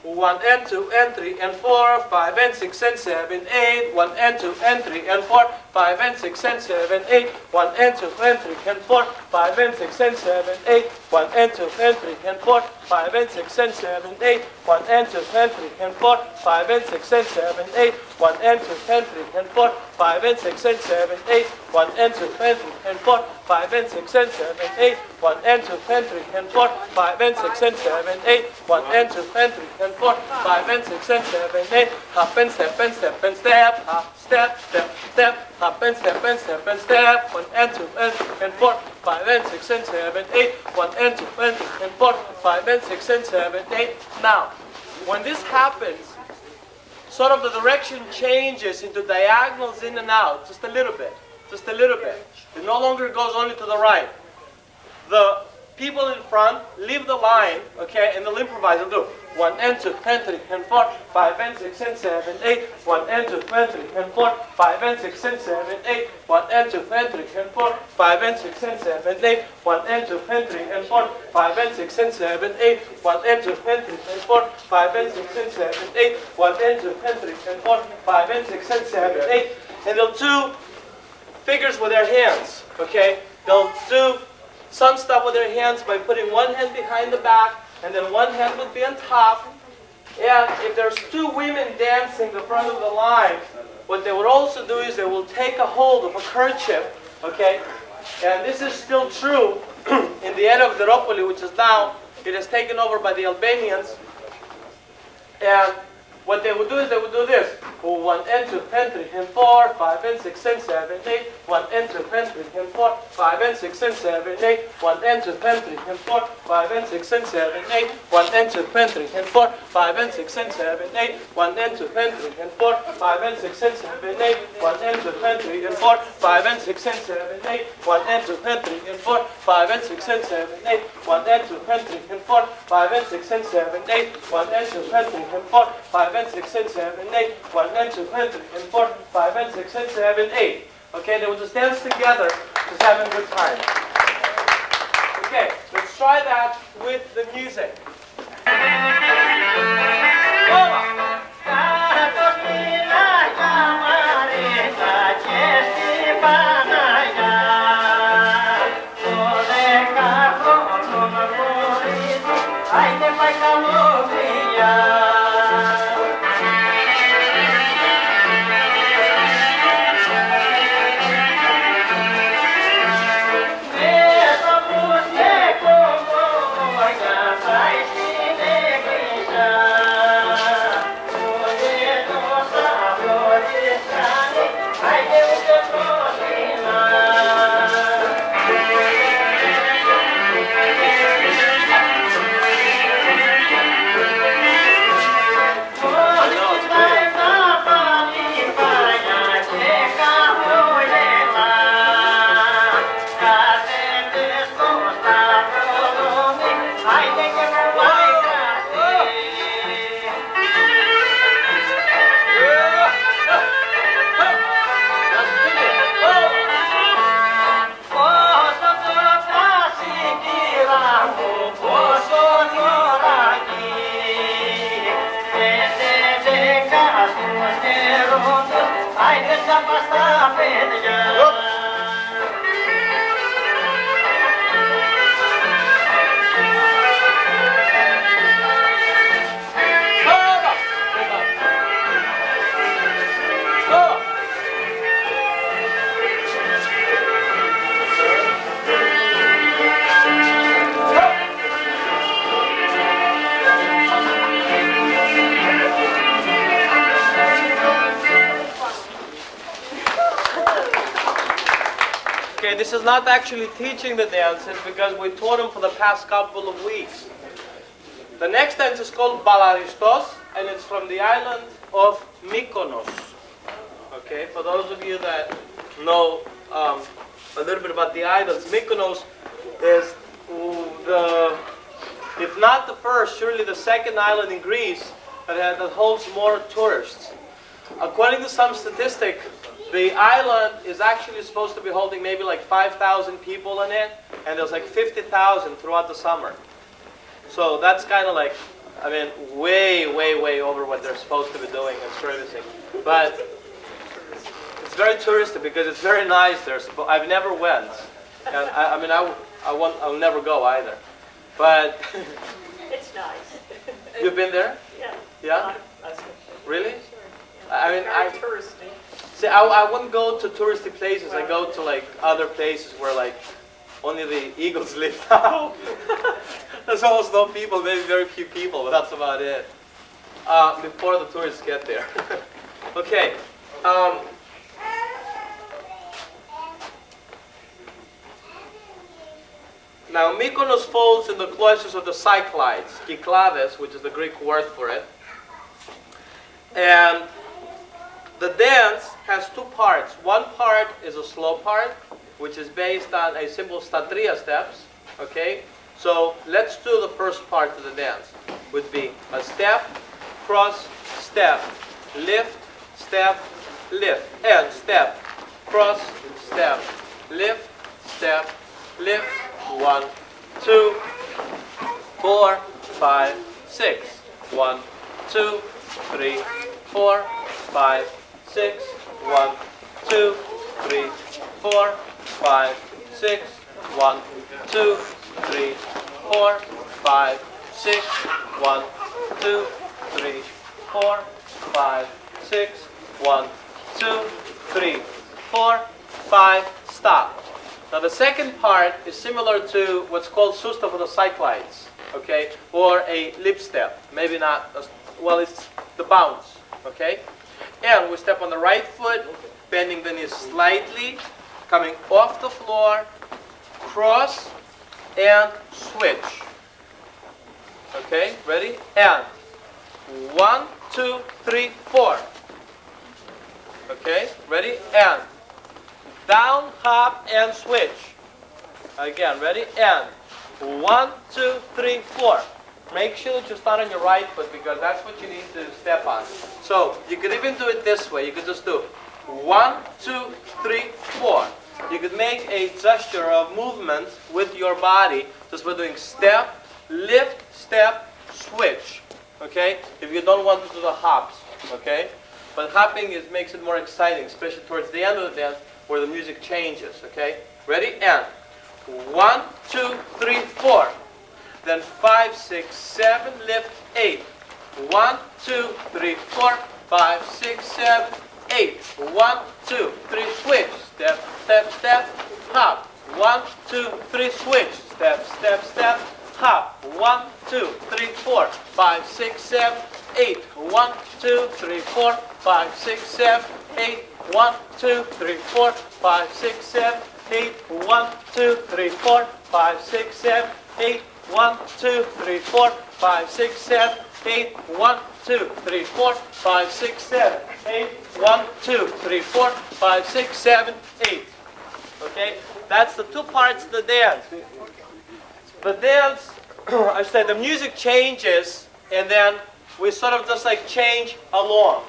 1 and 2 and 3 and 4, 5 and 6 and 7, 8, 1 and 2 and 3 and 4, 5 and 6 and 7, 8, 1 and 2 and 3 and 4, 5 and 6 and 7, 8, 1 and 2 and 3 and 4, 5 and 6 and 7, 8, 1 and 2 and 3 and 4, 5 and 6 and 7, 8, 1 and 2 and 3 and 4, 5 and 6 and 7, 8, 1 and 2 and 3 and 4, 5 and 6 and 7, 8, 1 and 2 and 3 and 4, 5 and 6 and 7, 8, 1 and 2 and 3 and 4, 5 and 6 and 7, 8, hop and step and step and step, hop, step, step, step, hop and step and step and step, 1 and 2 and 3 and 4, 5 and 6 and 7, 8, 1 and 2 and 3 and 4, 5 and 6 and 7, 8. Now, when this happens, sort of the direction changes into diagonals in and out, just a little bit, just a little bit. It no longer goes only to the right. The people in front leave the line, okay, and they'll improvise and do 1 and 2 and 3 and 4, 5 and 6 and 7, 8, 1 and 2 and 3 and 4, 5 and 6 and 7, 8, 1 and 2 and 3 and 4, 5 and 6 and 7, 8, 1 and 2 and 3 and 4, 5 and 6 and 7, 8, 1 and 2 and 3 and 4, 5 and 6 and 7, 8, 1 and 2 and 3 and 4, 5 and 6 and 7, 8, and they'll do figures with their hands, okay? They'll do some stuff with their hands by putting one hand behind the back, and then one hand would be on top. And if there's 2 women dancing the front of the line, what they would also do is they will take a hold of a kerchief, okay? And this is still true in the area of Deropoli, which is now, it is taken over by the Albanians. And what they would do is they would do this. 1 and 2 and 3 and 4, 5 and 6 and 7, 8. 1 and 2 and 3 and 4, 5 and 6 and 7, 8. 1 and 2 and 3 and 4, 5 and 6 and 7, 8. 1 and 2 and 3 and 4, 5 and 6 and 7, 8. 1 and 2 and 3 and 4, 5 and 6 and 7, 8. 1 and 2 and 3 and 4, 5 and 6 and 7, 8. 1 and 2 and 3 and 4, 5 and 6 and 7, 8. 1 and 2 and 3 and 4, 5 and 6 and 7, 8. 1 and 2 and 3 and 4, 5 and 6 and 7, 8. 1 and 2 and 3 and 4, 5 and 6 and 7, 8. Okay, they will just dance together, just having a good time. Okay, let's try that with the music. Okay, this is not actually teaching the dances because we taught them for the past couple of weeks. The next dance is called Balaristos, and it's from the island of Mykonos. Okay, for those of you that know a little bit about the islands, Mykonos is if not the first, surely the second island in Greece that holds more tourists. According to some statistic, the island is actually supposed to be holding maybe like 5,000 people in it, and there's like 50,000 throughout the summer. So that's kind of like, I mean, way, way, way over what they're supposed to be doing and servicing. But it's very touristy because it's very nice there. I've never went, and I'll never go either. But It's nice. you've been there? Yeah. Yeah? Really? I mean, Very touristy. See, I wouldn't go to touristy places. I go to like other places where like only the eagles live now. There's almost no people, maybe very few people, but that's about it. Before the tourists get there. Okay. Now Mykonos falls in the cloisters of the Cyclades, Kyklades, which is the Greek word for it. And the dance has two parts. One part is a slow part, which is based on a simple statria steps. Okay? So let's do the first part of the dance. Would be a step, cross, step, lift, and step, cross, step, lift, 1, 2, 4, 5, 6. 1, 2, 3, 4, 5, 6. 1, 2, 3, 4, 5, 6. 1, 2, 3, 4, 5, 6. 1, 2, 3, 4, 5, 6. 1, 2, 3, 4, 5. Stop. Now the second part is similar to what's called susta for the Cyclides, okay, or a lip step. Maybe not. Well, it's the bounce, okay? And we step on the right foot, bending the knees slightly, coming off the floor, cross, and switch. Okay, ready? And 1, 2, 3, 4. Okay, ready? And down, hop, and switch. Again, ready? And 1, 2, 3, 4. Make sure that you start on your right foot because that's what you need to step on. So you could even do it this way. You could just do 1, 2, 3, 4. You could make a gesture of movement with your body just by doing step, lift, step, switch. Okay? If you don't want to do the hops. Okay? But hopping makes it more exciting, especially towards the end of the dance where the music changes. Okay? Ready? And 1, 2, 3, 4. Then 5, 6, 7, lift, 8. 1, 2, 3, 4, 5, 6, 7, 8. 1, 2, 3, switch. Step, step, step, hop. 1, 2, 3, switch. Step, step, step, hop. 1, 2, 3, 4, 5, 6, 7, 8. 1, 2, 3, 4, 5, 6, 7, 8. 1, 2, 3, 4, 5, 6, 7, 8. 1, 2, 3, 4, 5, 6, 7, 8. 1, 2, 3, 4, 5, 6, 7, 8. 1, 2, 3, 4, 5, 6, 7, 8. 1, 2, 3, 4, 5, 6, 7, 8. Okay? That's the two parts of the dance. The dance, I said, the music changes, and then we sort of just like change along.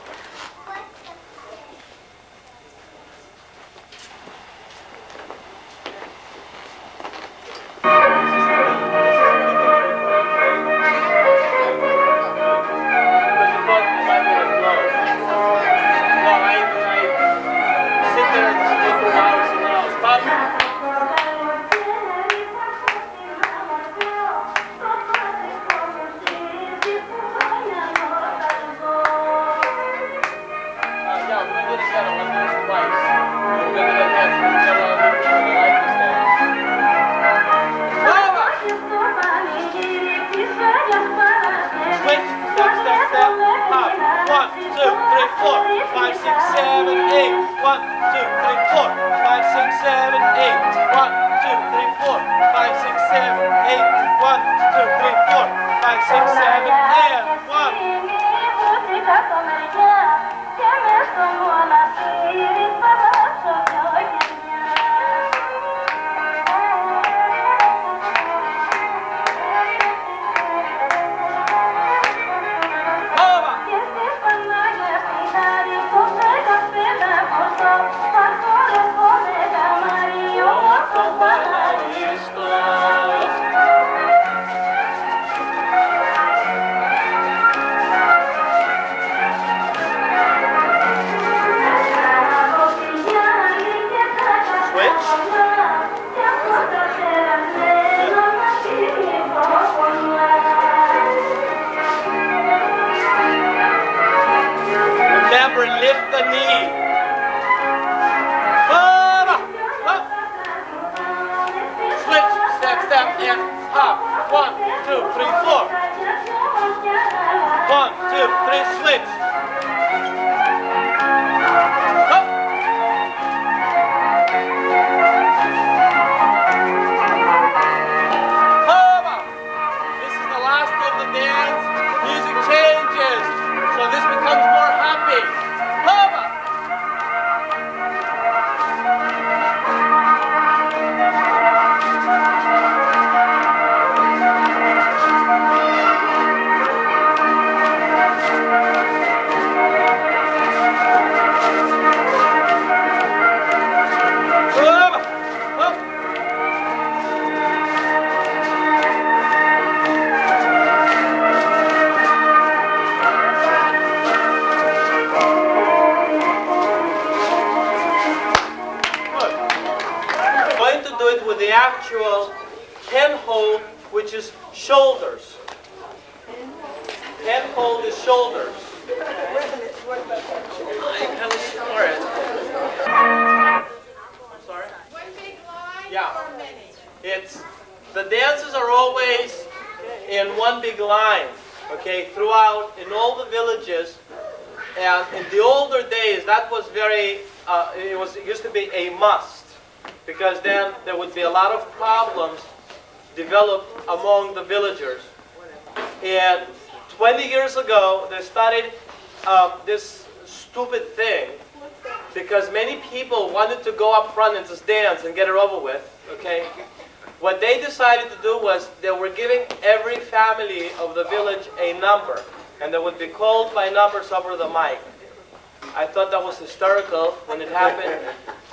Which is shoulders. Hand hold is shoulders. I kind of swore it. I'm sorry? One big line Yeah. or many? The dances are always in one big line, okay, throughout, in all the villages. And in the older days, that was it used to be a must, because then there would be a lot of problems developed among the villagers. And 20 years ago, they started this stupid thing, because many people wanted to go up front and just dance and get it over with, okay? What they decided to do was they were giving every family of the village a number, and they would be called by numbers over the mic. I thought that was hysterical when it happened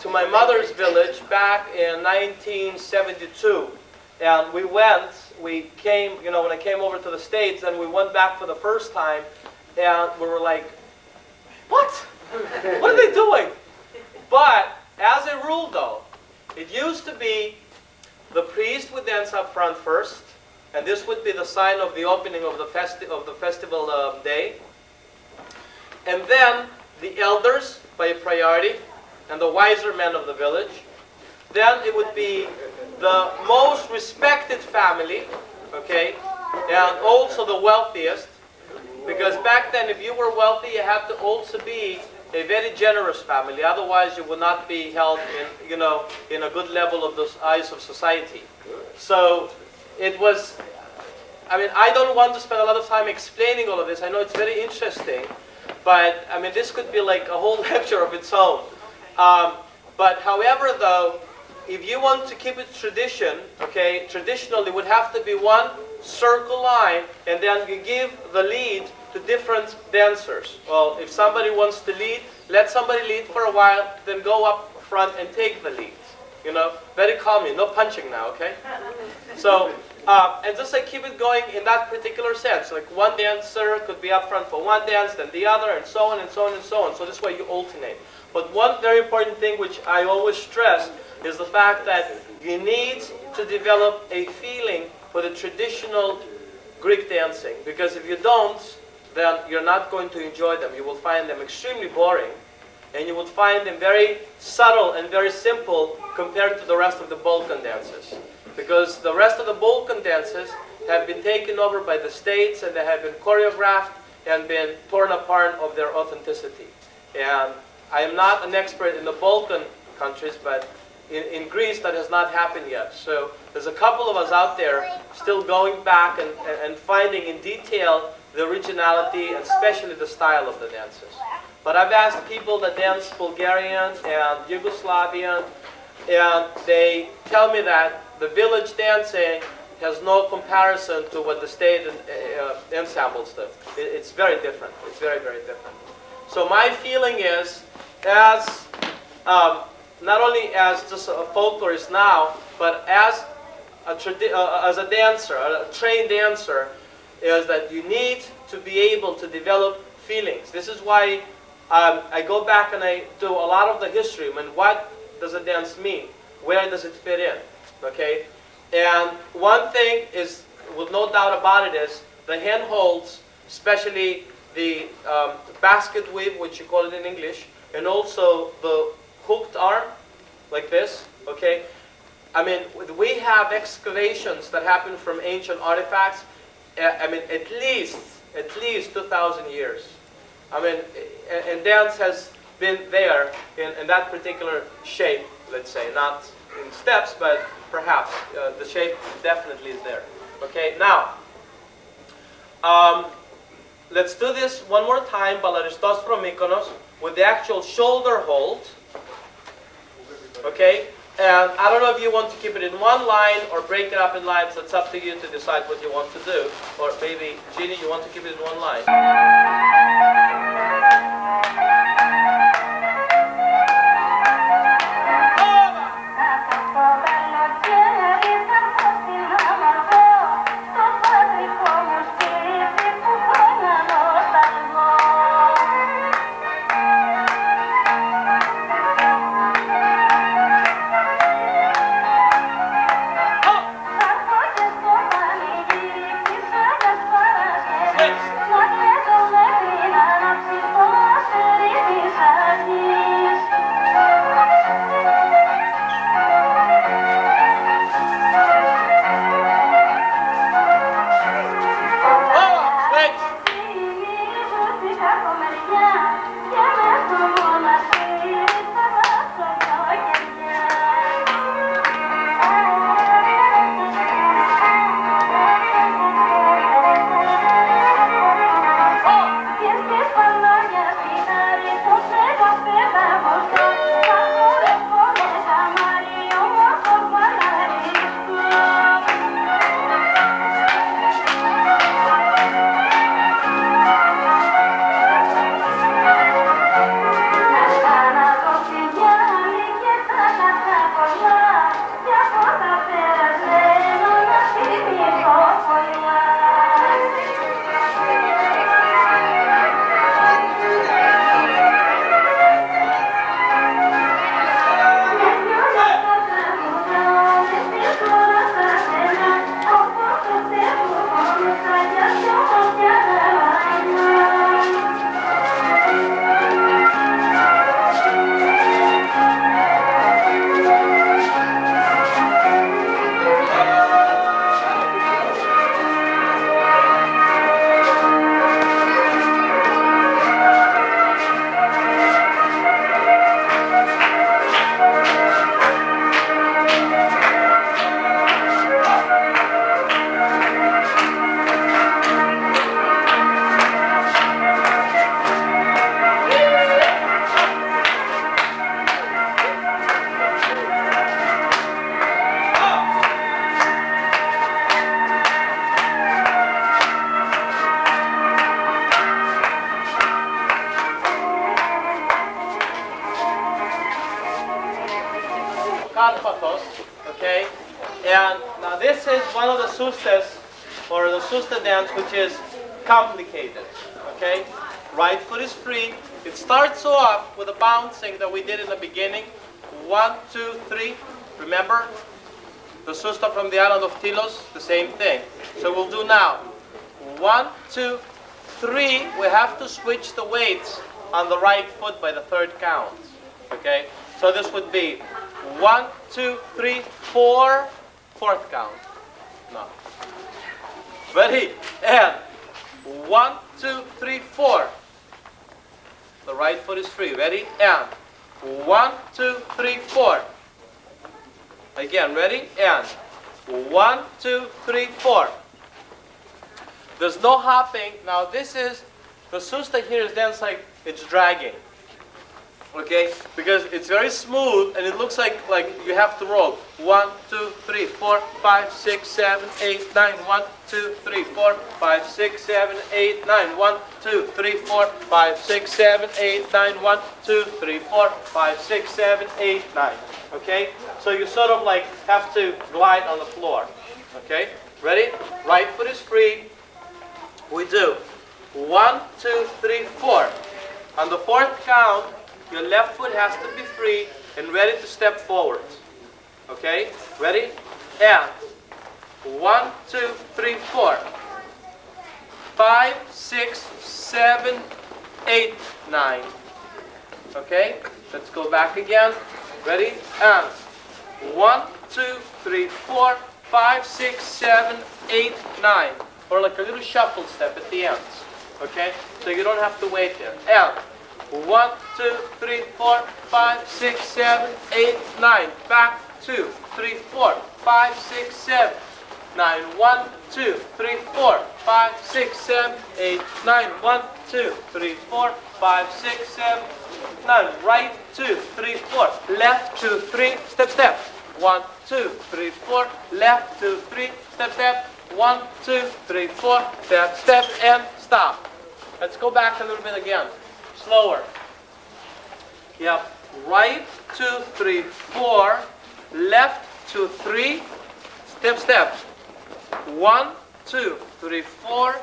to my mother's village back in 1972. And we came, when I came over to the States, and we went back for the first time, and we were like, what? What are they doing? But as a rule, though, it used to be the priest would dance up front first, and this would be the sign of the opening of the festival day. And then the elders by priority, and the wiser men of the village. Then it would be the most respected family, okay, and also the wealthiest, because back then if you were wealthy, you had to also be a very generous family. Otherwise, you would not be held in a good level of the eyes of society. So it was, I don't want to spend a lot of time explaining all of this. I know it's very interesting, but this could be like a whole lecture of its own. But however, though, if you want to keep it tradition, okay, traditionally it would have to be one circle line, and then you give the lead to different dancers. Well, if somebody wants to lead, let somebody lead for a while, then go up front and take the lead. Very calmly, no punching now, okay? So, and just like keep it going in that particular sense. Like one dancer could be up front for one dance, then the other, and so on and so on and so on. So this way you alternate. But one very important thing which I always stress is the fact that you need to develop a feeling for the traditional Greek dancing. Because if you don't, then you're not going to enjoy them. You will find them extremely boring, and you will find them very subtle and very simple compared to the rest of the Balkan dances. Because the rest of the Balkan dances have been taken over by the states, and they have been choreographed and been torn apart of their authenticity. And I am not an expert in the Balkan countries, but in Greece that has not happened yet. So there's a couple of us out there still going back and finding in detail the originality and especially the style of the dances. But I've asked people that dance Bulgarian and Yugoslavian, and they tell me that the village dancing has no comparison to what the state ensembles do. It's very different. It's very, very different. So my feeling is, as not only as just a folklorist now, but as a dancer, a trained dancer, is that you need to be able to develop feelings. This is why I go back and I do a lot of the history. What does a dance mean? Where does it fit in? Okay? And one thing is, with no doubt about it, is the handholds, especially the basket weave, which you call it in English, and also the hooked arm, like this, okay? We have excavations that happen from ancient artifacts, at least 2,000 years. And dance has been there in that particular shape, let's say, not in steps, but perhaps the shape definitely is there. Okay, now, let's do this one more time, Balaristos from Mykonos, with the actual shoulder hold. Okay, and I don't know if you want to keep it in one line or break it up in lines. It's up to you to decide what you want to do. Or maybe, Ginis, you want to keep it in one line. Karpathos, okay? And now this is one of the sustas, or the susta dance, which is complicated, okay? Right foot is free. It starts off with a bouncing that we did in the beginning. 1, 2, 3. Remember? The susta from the island of Tilos, the same thing. So we'll do now. 1, 2, 3. We have to switch the weights on the right foot by the third count. Okay? So this would be 1, 2, 3, 4. Fourth count. No. Ready? And 1, 2, 3, 4. The right foot is free. Ready? And 1, 2, 3, 4. Again, ready? And 1, 2, 3, 4. There's no hopping. Now this is, the susta here is dance like it's dragging. Okay? Because it's very smooth and it looks like you have to roll. 1, 2, 3, 4, 5, 6, 7, 8, 9. 1, 2, 3, 4, 5, 6, 7, 8, 9. 1, 2, 3, 4, 5, 6, 7, 8, 9. 1, 2, 3, 4, 5, 6, 7, 8, 9. Okay? So you sort of like have to glide on the floor. Okay? Ready? Right foot is free. We do 1, 2, 3, 4. On the fourth count, your left foot has to be free and ready to step forward. Okay? Ready? And 1, 2, 3, 4. 5, 6, 7, 8, 9. Okay? Let's go back again. Ready? And 1, 2, 3, 4, 5, 6, 7, 8, 9. Or like a little shuffle step at the ends. Okay? So you don't have to wait there. And 1, 2, 3, 4, 5, 6, 7, 8, 9. Back 2, 3, 4, 5, 6, 7, 9. 1, 2, 3, 4, 5, 6, 7, 8, 9. 1, 2, 3, 4, 5, 6, 7, 9. Right 2, 3, 4. Left 2, 3. Step, step. 1, 2, 3, 4. Left 2, 3. Step, step. 1, 2, 3, 4. Step, step, and stop. Let's go back a little bit again. Slower. Yep. Right 2, 3, 4. Left 2, 3. Step, step. 1, 2, 3, 4.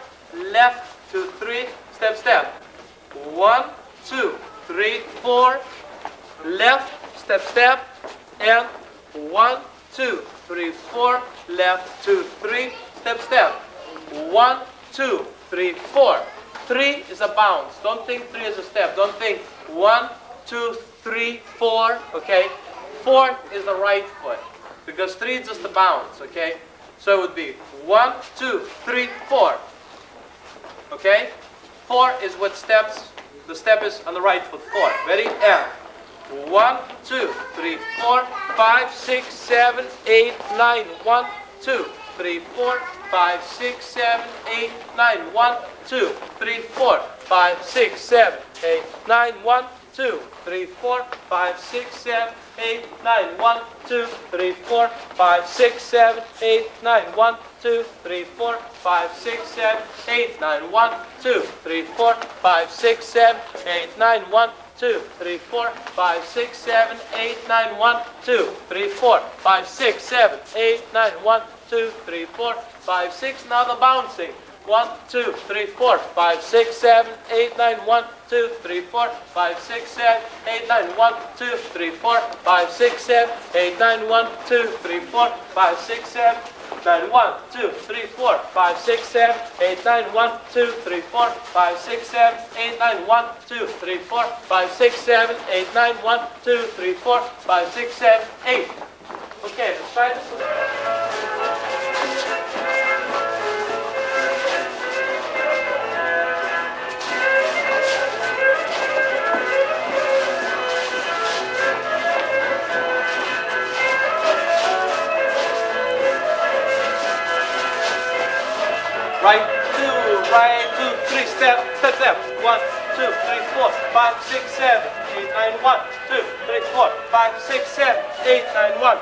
Left 2, 3. Step, step. 1, 2, 3, 4. Left. Step, step. And 1, 2, 3, 4. Left 2, 3. Step, step. 1, 2, 3, 4. 3 is a bounce. Don't think 3 is a step. Don't think 1, 2, 3, 4. Okay? 4 is the right foot. Because 3 is just a bounce. Okay? So it would be 1, 2, 3, 4. Okay? 4 is what steps. The step is on the right foot. 4. Ready? And 1, 2, 3, 4, 5, 6, 7, 8, 9. 1, 2, 3, 4, 5, 6, 7, 8, 9. 1, 2, 3, 4, 5, 6, 7, 8, 9. 1, 2, 3, 4, 5, 6, 7, 8, 9. 1, 2, 3, 4, 5, 6, 7, 8, 9. 1, 2, 3, 4, 5, 6, 7, 8, 9. 1, 2, 3, 4, 5, 6, 7, 8, 9. 1, 2, 3, 4, 5, 6, 7, 8, 9. 1, 2, 3, 4, 5, 6, 7, 8, 9. 1, 2, 3, 4, 5, 6. Now the bouncing. 1, 2, 3, 4, 5, 6, 7, 8, 9. 1, 2, 3, 4, 5, 6, 7, 8, 9. 1, 2, 3, 4, 5, 6, 7, 8, 9. 1, 2, 3, 4, 5, 6, 7, 9. 1, 2, 3, 4, 5, 6, 7, 8, 9. 1, 2, 3, 4, 5, 6, 7, 8, 9. 1, 2, 3, 4, 5, 6, 7, 8, 9. 1, 2, 3, 4, 5, 6, 7, 8. Okay, let's try this one. Right, 2, 3, step, step, step. 1, 2, 3, 4, 5, 6, 7, 8, 9, 1, 2, 3, 4, 5, 6, 7, 8, 9, 1.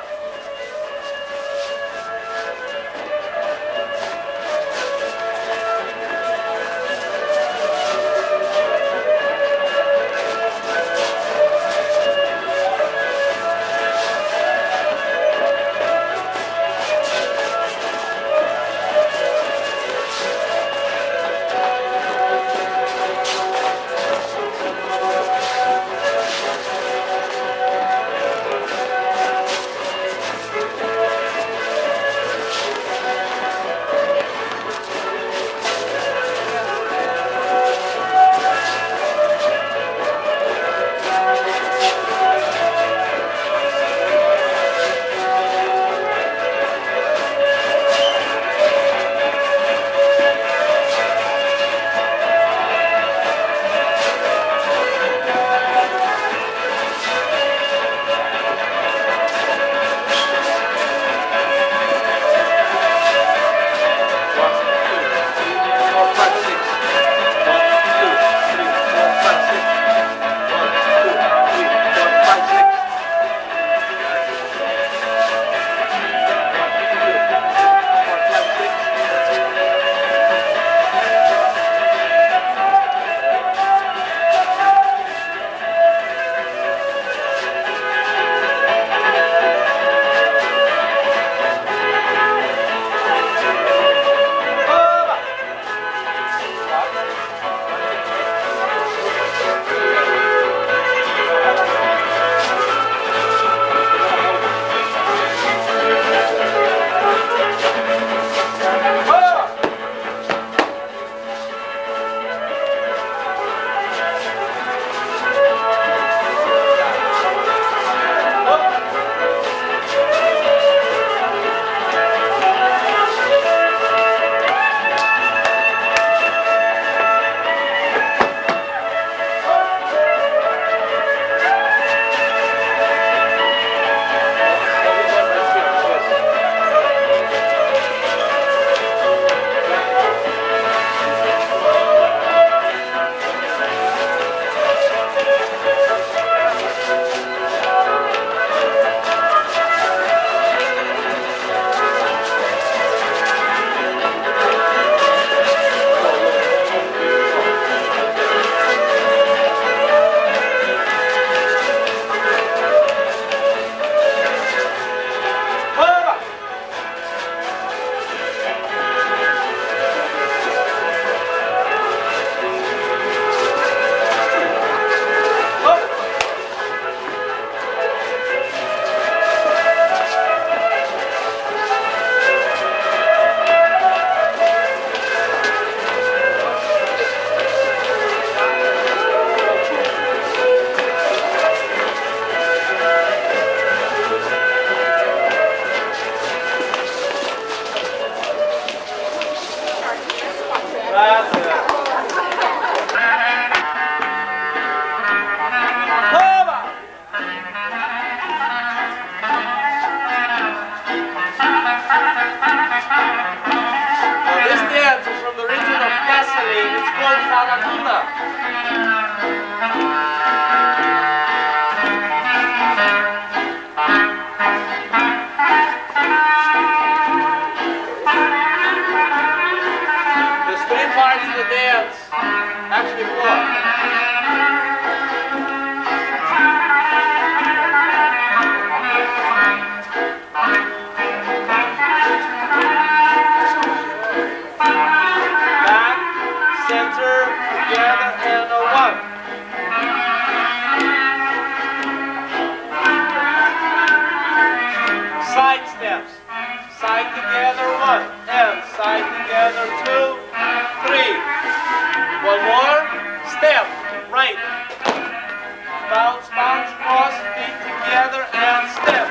bounce, bounce, cross, feet together, and step.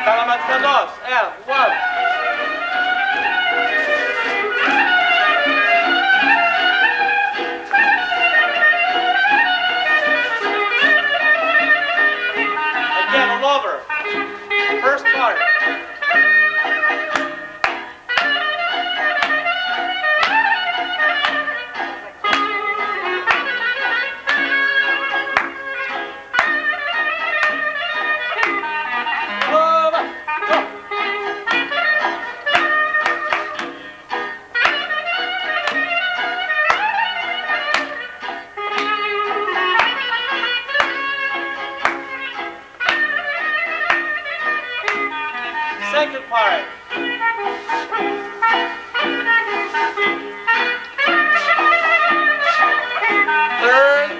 Kalamatkanos, and 1. Again, all over. First part. Over. Go. Second part. Third.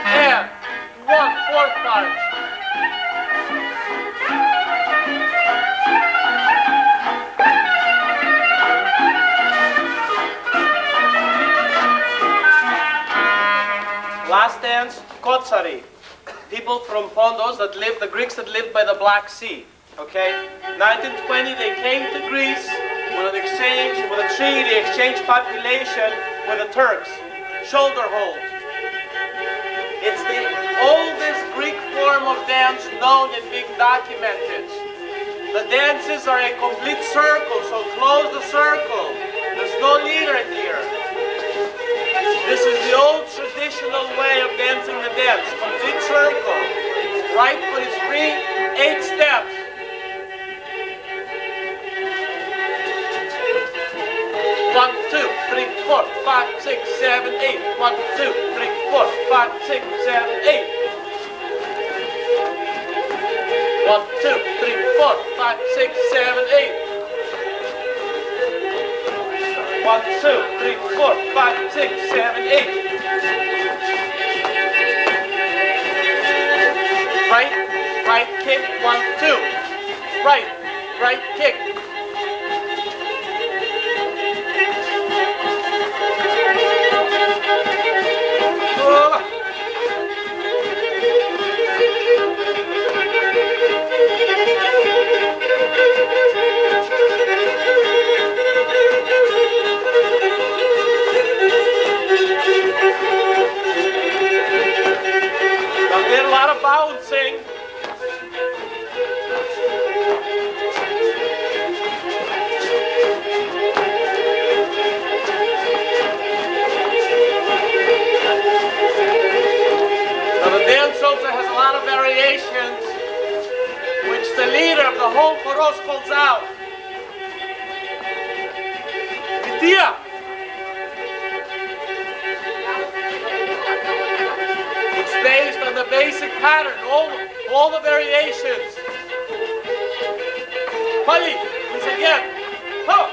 And 1/4 part. Last dance, Kotsari. People from Pondos that lived, the Greeks that lived by the Black Sea. Okay? 1920, they came to Greece with an exchange, with a treaty, exchanged population with the Turks. Shoulder hold. It's the oldest Greek form of dance known and being documented. The dances are a complete circle, so close the circle. There's no leader here. This is the old traditional way of dancing the dance. Complete circle. Right foot is free, 8 steps. One, two, three, 4, 5, 6, 7, 8. 1, 2, 3, 4, 5, 6, 7, 8. 1, 2, 3, 4, 5, 6, 7, 8. 1, 2, 3, 4, 5, 6, 7, 8. Right kick, 1, 2. Right kick. Oh. Now we did a lot of bouncing. Now the dance also has a lot of variations, which the leader of the whole chorus calls out. Vitia! It's based on the basic pattern, all the variations. Pali, once again. Ho!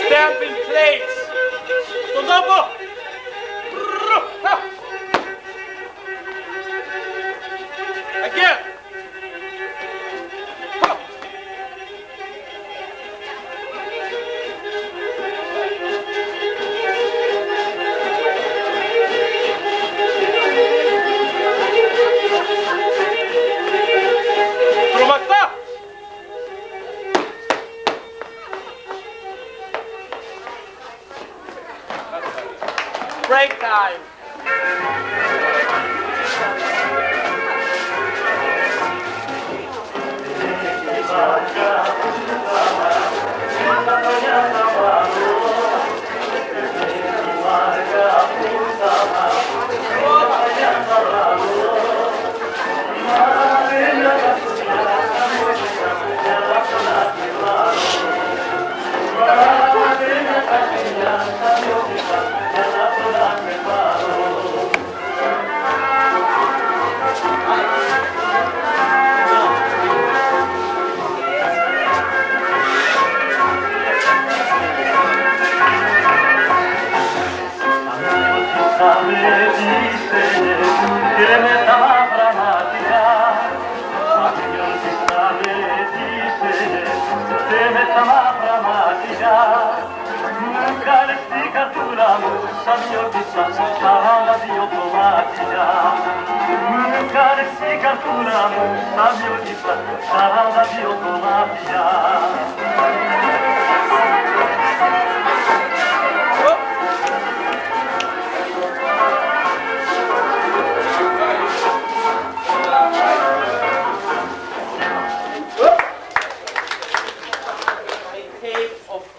Stamp in place. Todopo. Again. Ho!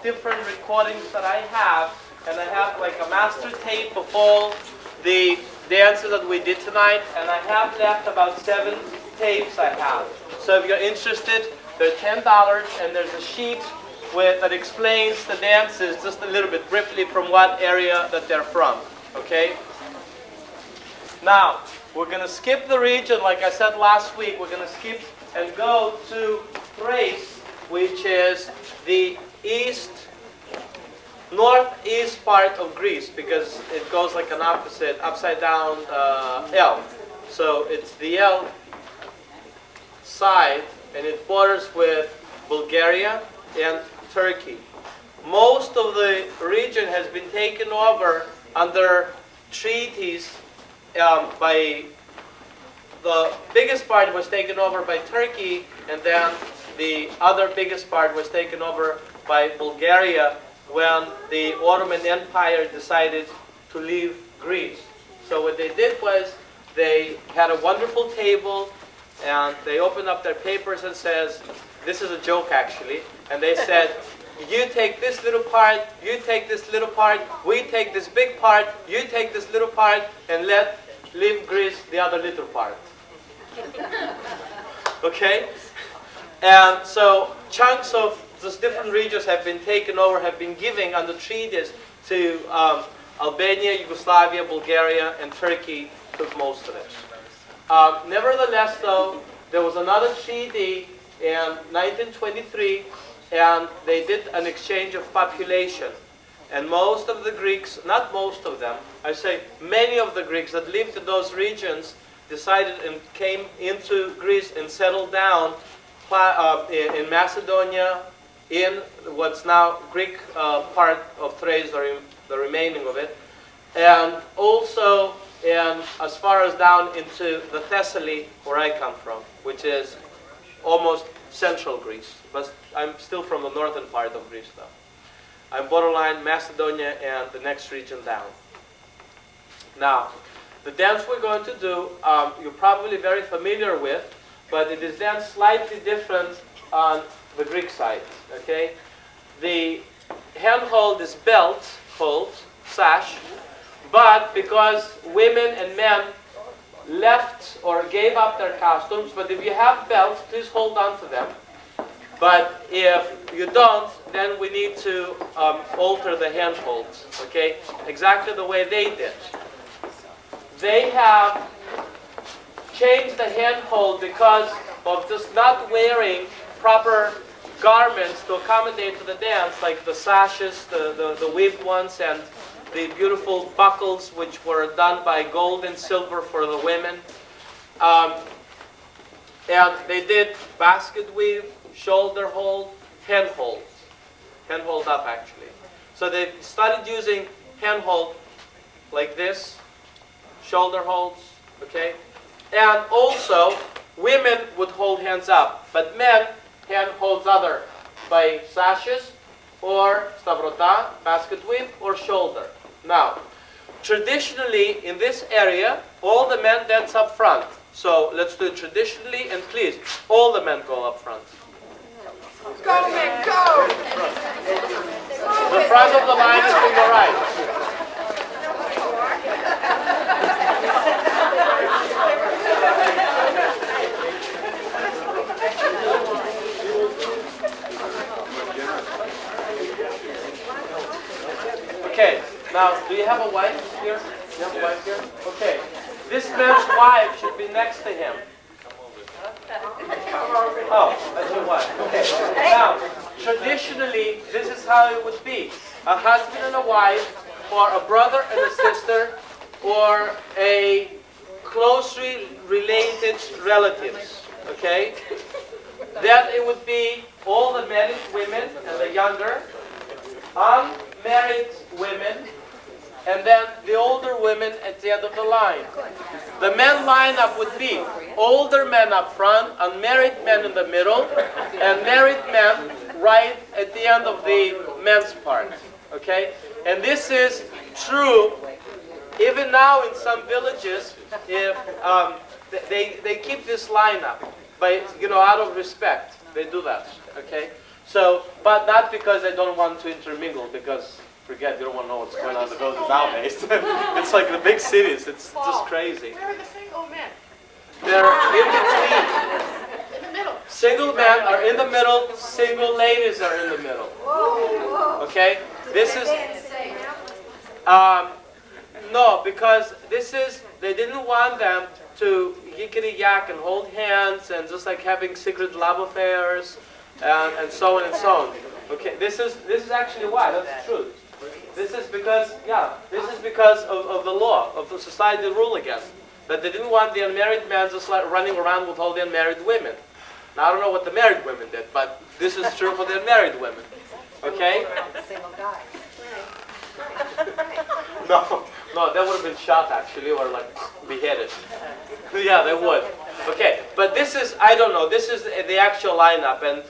Different recordings that I have, and I have like a master tape of all the dances that we did tonight, and I have left about 7 tapes I have. So if you're interested, they're $10, and there's a sheet that explains the dances just a little bit briefly from what area that they're from. Okay? Now, we're going to skip the region, like I said last week. We're going to skip and go to Thrace, which is the northeast part of Greece, because it goes like an opposite, upside down L. So it's the L side, and it borders with Bulgaria and Turkey. Most of the region has been taken over under treaties by the biggest part was taken over by Turkey, and then the other biggest part was taken over by Bulgaria when the Ottoman Empire decided to leave Greece. So what they did was they had a wonderful table, and they opened up their papers and says, this is a joke actually, and they said, you take this little part, you take this little part, we take this big part, you take this little part, and leave Greece the other little part. Okay? And so chunks of these different regions have been taken over, have been given under treaties to Albania, Yugoslavia, Bulgaria, and Turkey took most of it. Nevertheless, though, there was another treaty in 1923, and they did an exchange of population. And most of the Greeks, not most of them, I say many of the Greeks that lived in those regions decided and came into Greece and settled down in Macedonia, in what's now Greek part of Thrace, the remaining of it, and also as far as down into the Thessaly, where I come from, which is almost central Greece. But I'm still from the northern part of Greece, though. I'm borderline Macedonia and the next region down. Now, the dance we're going to do, you're probably very familiar with, but it is then slightly different on the Greek side, okay? The handhold is belt hold, sash, but because women and men left or gave up their costumes, but if you have belts, please hold on to them. But if you don't, then we need to alter the handholds, okay? Exactly the way they did. They have changed the handhold because of just not wearing proper garments to accommodate to the dance, like the sashes, the weaved ones, and the beautiful buckles, which were done by gold and silver for the women. And they did basket weave, shoulder hold, hand hold up actually. So they started using hand hold like this, shoulder holds, okay? And also, women would hold hands up, but men hand holds other by sashes or stavrota, basket weave, or shoulder. Now, traditionally in this area, all the men dance up front. So let's do it traditionally, and please, all the men go up front. Go, men, go! The front of the line is to your right. Okay, now, do you have a wife here? You have a wife here? Okay. This man's wife should be next to him. Oh, that's your wife. Okay. Now, traditionally, this is how it would be. A husband and a wife, or a brother and a sister, or a closely related relatives. Okay? Then it would be all the married women and the younger, unmarried women, and then the older women at the end of the line. The men lineup would be older men up front, unmarried men in the middle, and married men right at the end of the men's part. Okay? And this is true even now in some villages. If they keep this lineup, by out of respect, they do that. Okay? So, but not because they don't want to intermingle, because forget, you don't want to know what's going on in the villages nowadays. It's like the big cities. It's just crazy. Where are the single men? They're in between. In the middle. Single men are in the middle. Single ladies are in the middle. Okay? This is no, because this is, they didn't want them to yickety yak and hold hands and just like having secret love affairs and so on and so on. Okay, this is actually why. That's the truth. This is because of the law, of the society rule again. That they didn't want the unmarried men just like running around with all the unmarried women. Now I don't know what the married women did, but this is true for the unmarried women. Okay? Single guy. No, they would have been shot actually, or like beheaded. Yeah, they would. Okay, but this is, I don't know, this is the actual lineup, and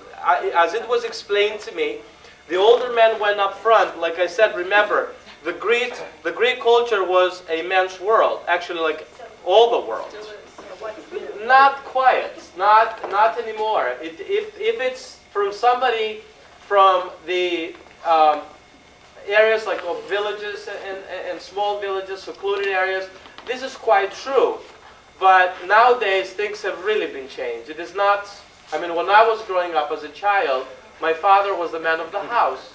as it was explained to me, the older men went up front. Like I said, remember, the Greek culture was a men's world, actually like all the world. Not quite, not anymore. If it's from somebody from the areas like of villages and small villages, secluded areas, this is quite true. But nowadays things have really been changed. It is not, I mean, when I was growing up as a child, my father was the man of the house.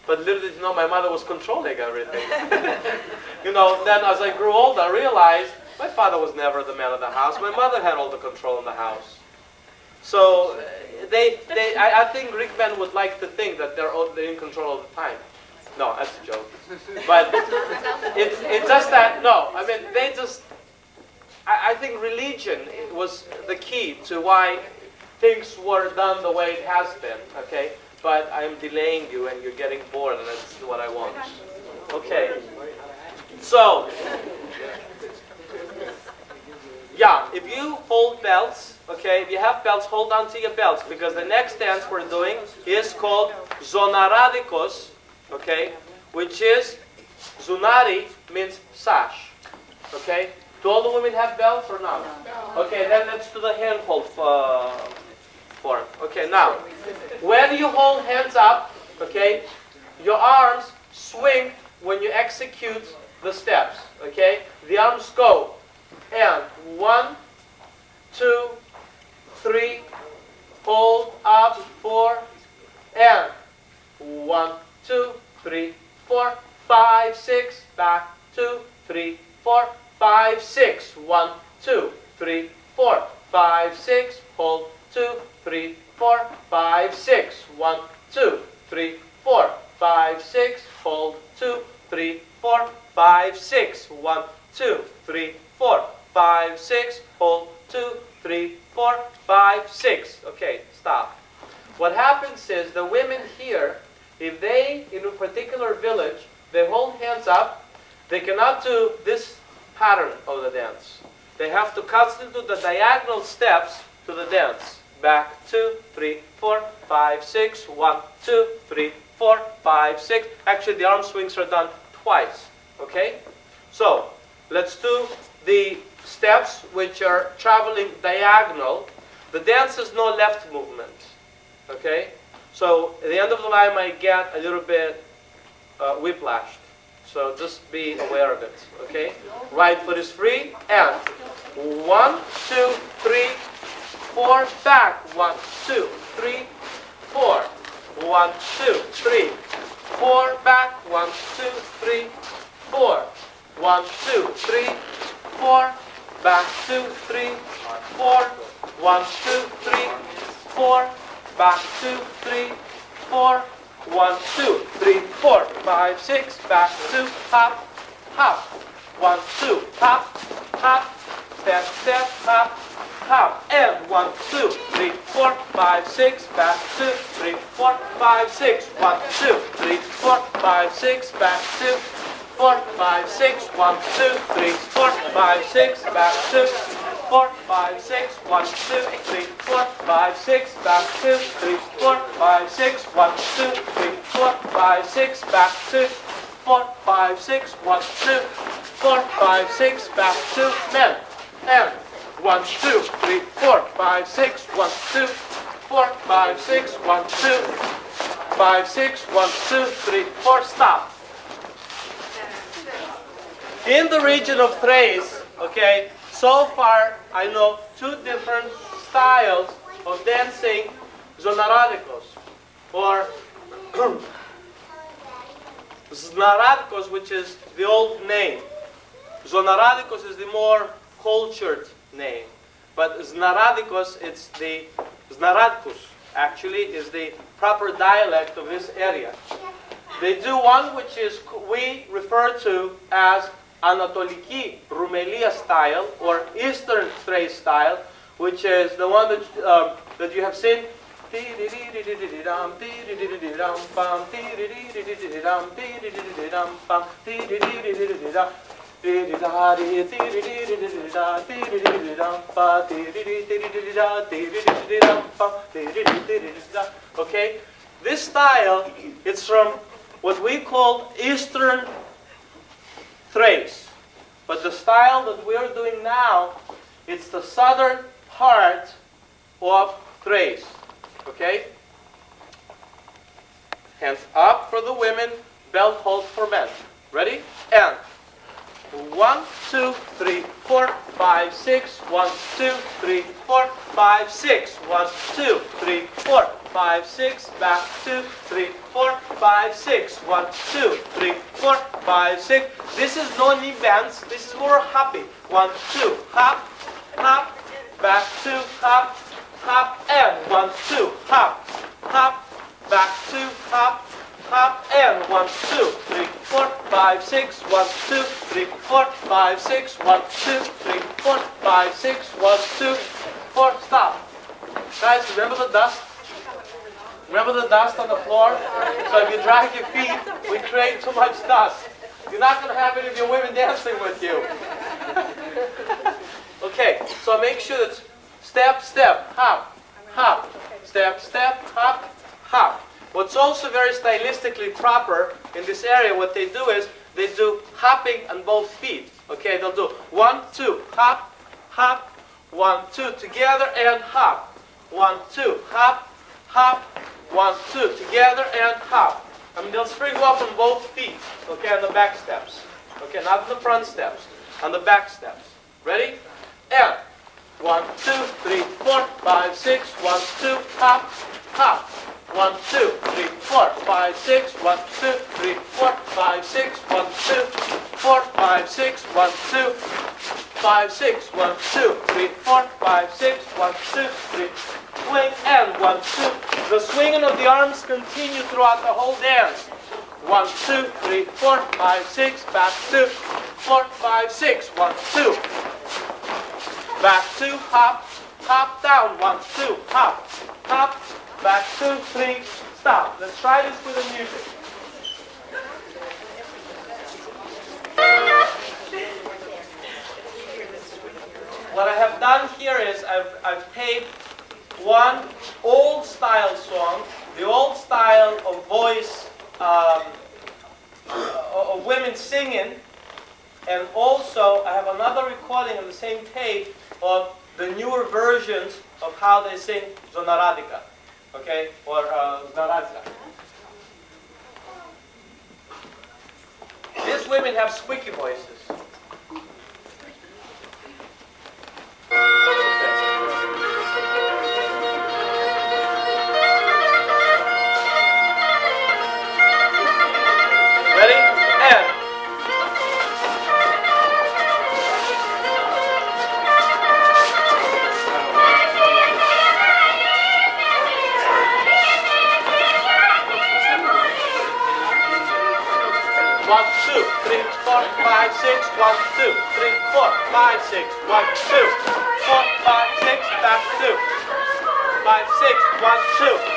But little did you know, my mother was controlling everything. Then as I grew older, I realized my father was never the man of the house. My mother had all the control in the house. So I think Greek men would like to think that they're in control all the time. No, that's a joke. But it's just that, no, I mean, they just, I think religion was the key to why things were done the way it has been, okay? But I'm delaying you and you're getting bored, and that's what I want. Okay. So, yeah, if you hold belts, okay, if you have belts, hold on to your belts, because the next dance we're doing is called Zonaradikos, okay, which is, Zunari means sash, okay? Do all the women have belts or not? Okay, then let's do the hand hold form. Okay, now, when you hold hands up, okay, your arms swing when you execute the steps, okay? The arms go, and 1, 2, 3, hold up, 4, and 1, 2, 3, 4, 5, 6, back, 2, 3, 4, 5, 6, 1, 2, 3, 4, 5, 6, hold, 2, 3, 4, 5, 6, 1, 2, 3, 4, 5, 6, hold, 2, 3, 4, 5, 6, 1, 2, 3, 4, 5, 6, hold, 2, 3, 4, 5, 6. Okay, stop. What happens is the women here, if they, in a particular village, they hold hands up, they cannot do this pattern of the dance. They have to constitute the diagonal steps to the dance. Back, 2, 3, 4, 5, 6, 1, 2, 3, 4, 5, 6. Actually, the arm swings are done twice. Okay? So, let's do the steps which are traveling diagonal. The dance is no left movement. Okay? So, at the end of the line, I might get a little bit whiplashed. So, just be aware of it. Okay? Right foot is free, and 1, 2, 3, 4, back, 1, 2, 3, 4, 1, 2, 3, 4, back, 1, 2, 3, 4, 1, 2, 3, 4, back, 2, 3, 4, 1, 2, 3, 4, back, 2, 3, 4, 1, 2, 3, 4, 5, 6, back, 2, hop, hop, 1, 2, hop, hop, step, step, hop, hop, and 1, 2, 3, 4, 5, 6, back, 2, 3, 4, 5, 6, 1, 2, 3, 4, 5, 6, back, 2, 4, 5, 6, 1, 2, 3, 4, 5, 6, back 2, 4, 5, 6, 1, 2, 3, 4, 5, 6, back 2, 3, 4, 5, 6, 1, 2, 3, 4, 5, 6, back 2, 4, 5, 6, 1, 2, 4, 5, 6, back 2, men, and 1, 2, 3, 4, 5, 6, 1, 2, 4, 5, 6, 1, 2, 5, 6, 1, 2, 3, 4, stop. In the region of Thrace, okay, so far I know two different styles of dancing zonaradikos, or znaradikos, which is the old name. Zonaradikos is the more cultured name, but znaradikos, it's the znaradkus actually is the proper dialect of this area. They do one which is we refer to as Anatoliki Rumelia style or Eastern Thrace style, which is the one that you have seen. Okay, this style it's from what we call Eastern Thrace, but the style that we are doing now, it's the southern part of Thrace. Okay? Hands up for the women, belt hold for men. Ready? And 1, 2, 3, 4, 5, 6, 1, 2, 3, 4, 5, 6, 1, 2, 3, 4, 5, 6, back 2, 3, 4, 5, 6, 1, 2, 3, 4, 5, 6. This is no knee bends. This is more happy. 1, 2, hop, hop, back 2, hop, hop, and 1, 2, hop, hop, back 2, hop, hop, and 1, 2, 3, 4, 5, 6, 1, 2, 3, 4, 5, 6, 1, 2, 3, 4, 5, 6, 1, 2, 4, stop. Guys, remember the dust? Remember the dust on the floor? So if you drag your feet, we create too much dust. You're not going to have any of your women dancing with you. Okay, so make sure it's step, step, hop, hop, step, step, hop, hop. What's also very stylistically proper in this area, what they do is they do hopping on both feet. Okay, they'll do 1, 2, hop, hop, 1, 2, together and hop. 1, 2, hop, hop, 1, 2, together and hop. I mean, they'll spring off on both feet, okay, on the back steps. Okay, not on the front steps, on the back steps. Ready? And 1, 2, 3, 4, 5, 6, 1, 2, hop, hop. 1, 2, 3, 4, 5, 6, 1, 2, 3, 4, 5, 6, 1, 2, 4, 5, 6, 1, 2, 5, 6, 1, 2, 3, 4, 5, 6, 1, 2, 3. Swing and 1, 2. The swinging of the arms continue throughout the whole dance. 1, 2, 3, 4, 5, 6, back 2, 4, 5, 6, 1, 2. Back 2, hop, hop down, 1, 2, hop, hop, back 2, 3, stop. Let's try this with the music. What I have done here is I've taped one old style song, the old style of voice of women singing, and also I have another recording of the same tape of the newer versions of how they sing Zonaradika, okay, or Znaradika. These women have squeaky voices. Ready? And 1, 2, 3, 4, 5, 6, 1, 2, 3, 4, 5, 6, 1, 2, 4, 5, 6, back 2, 5, 6, 1, 2.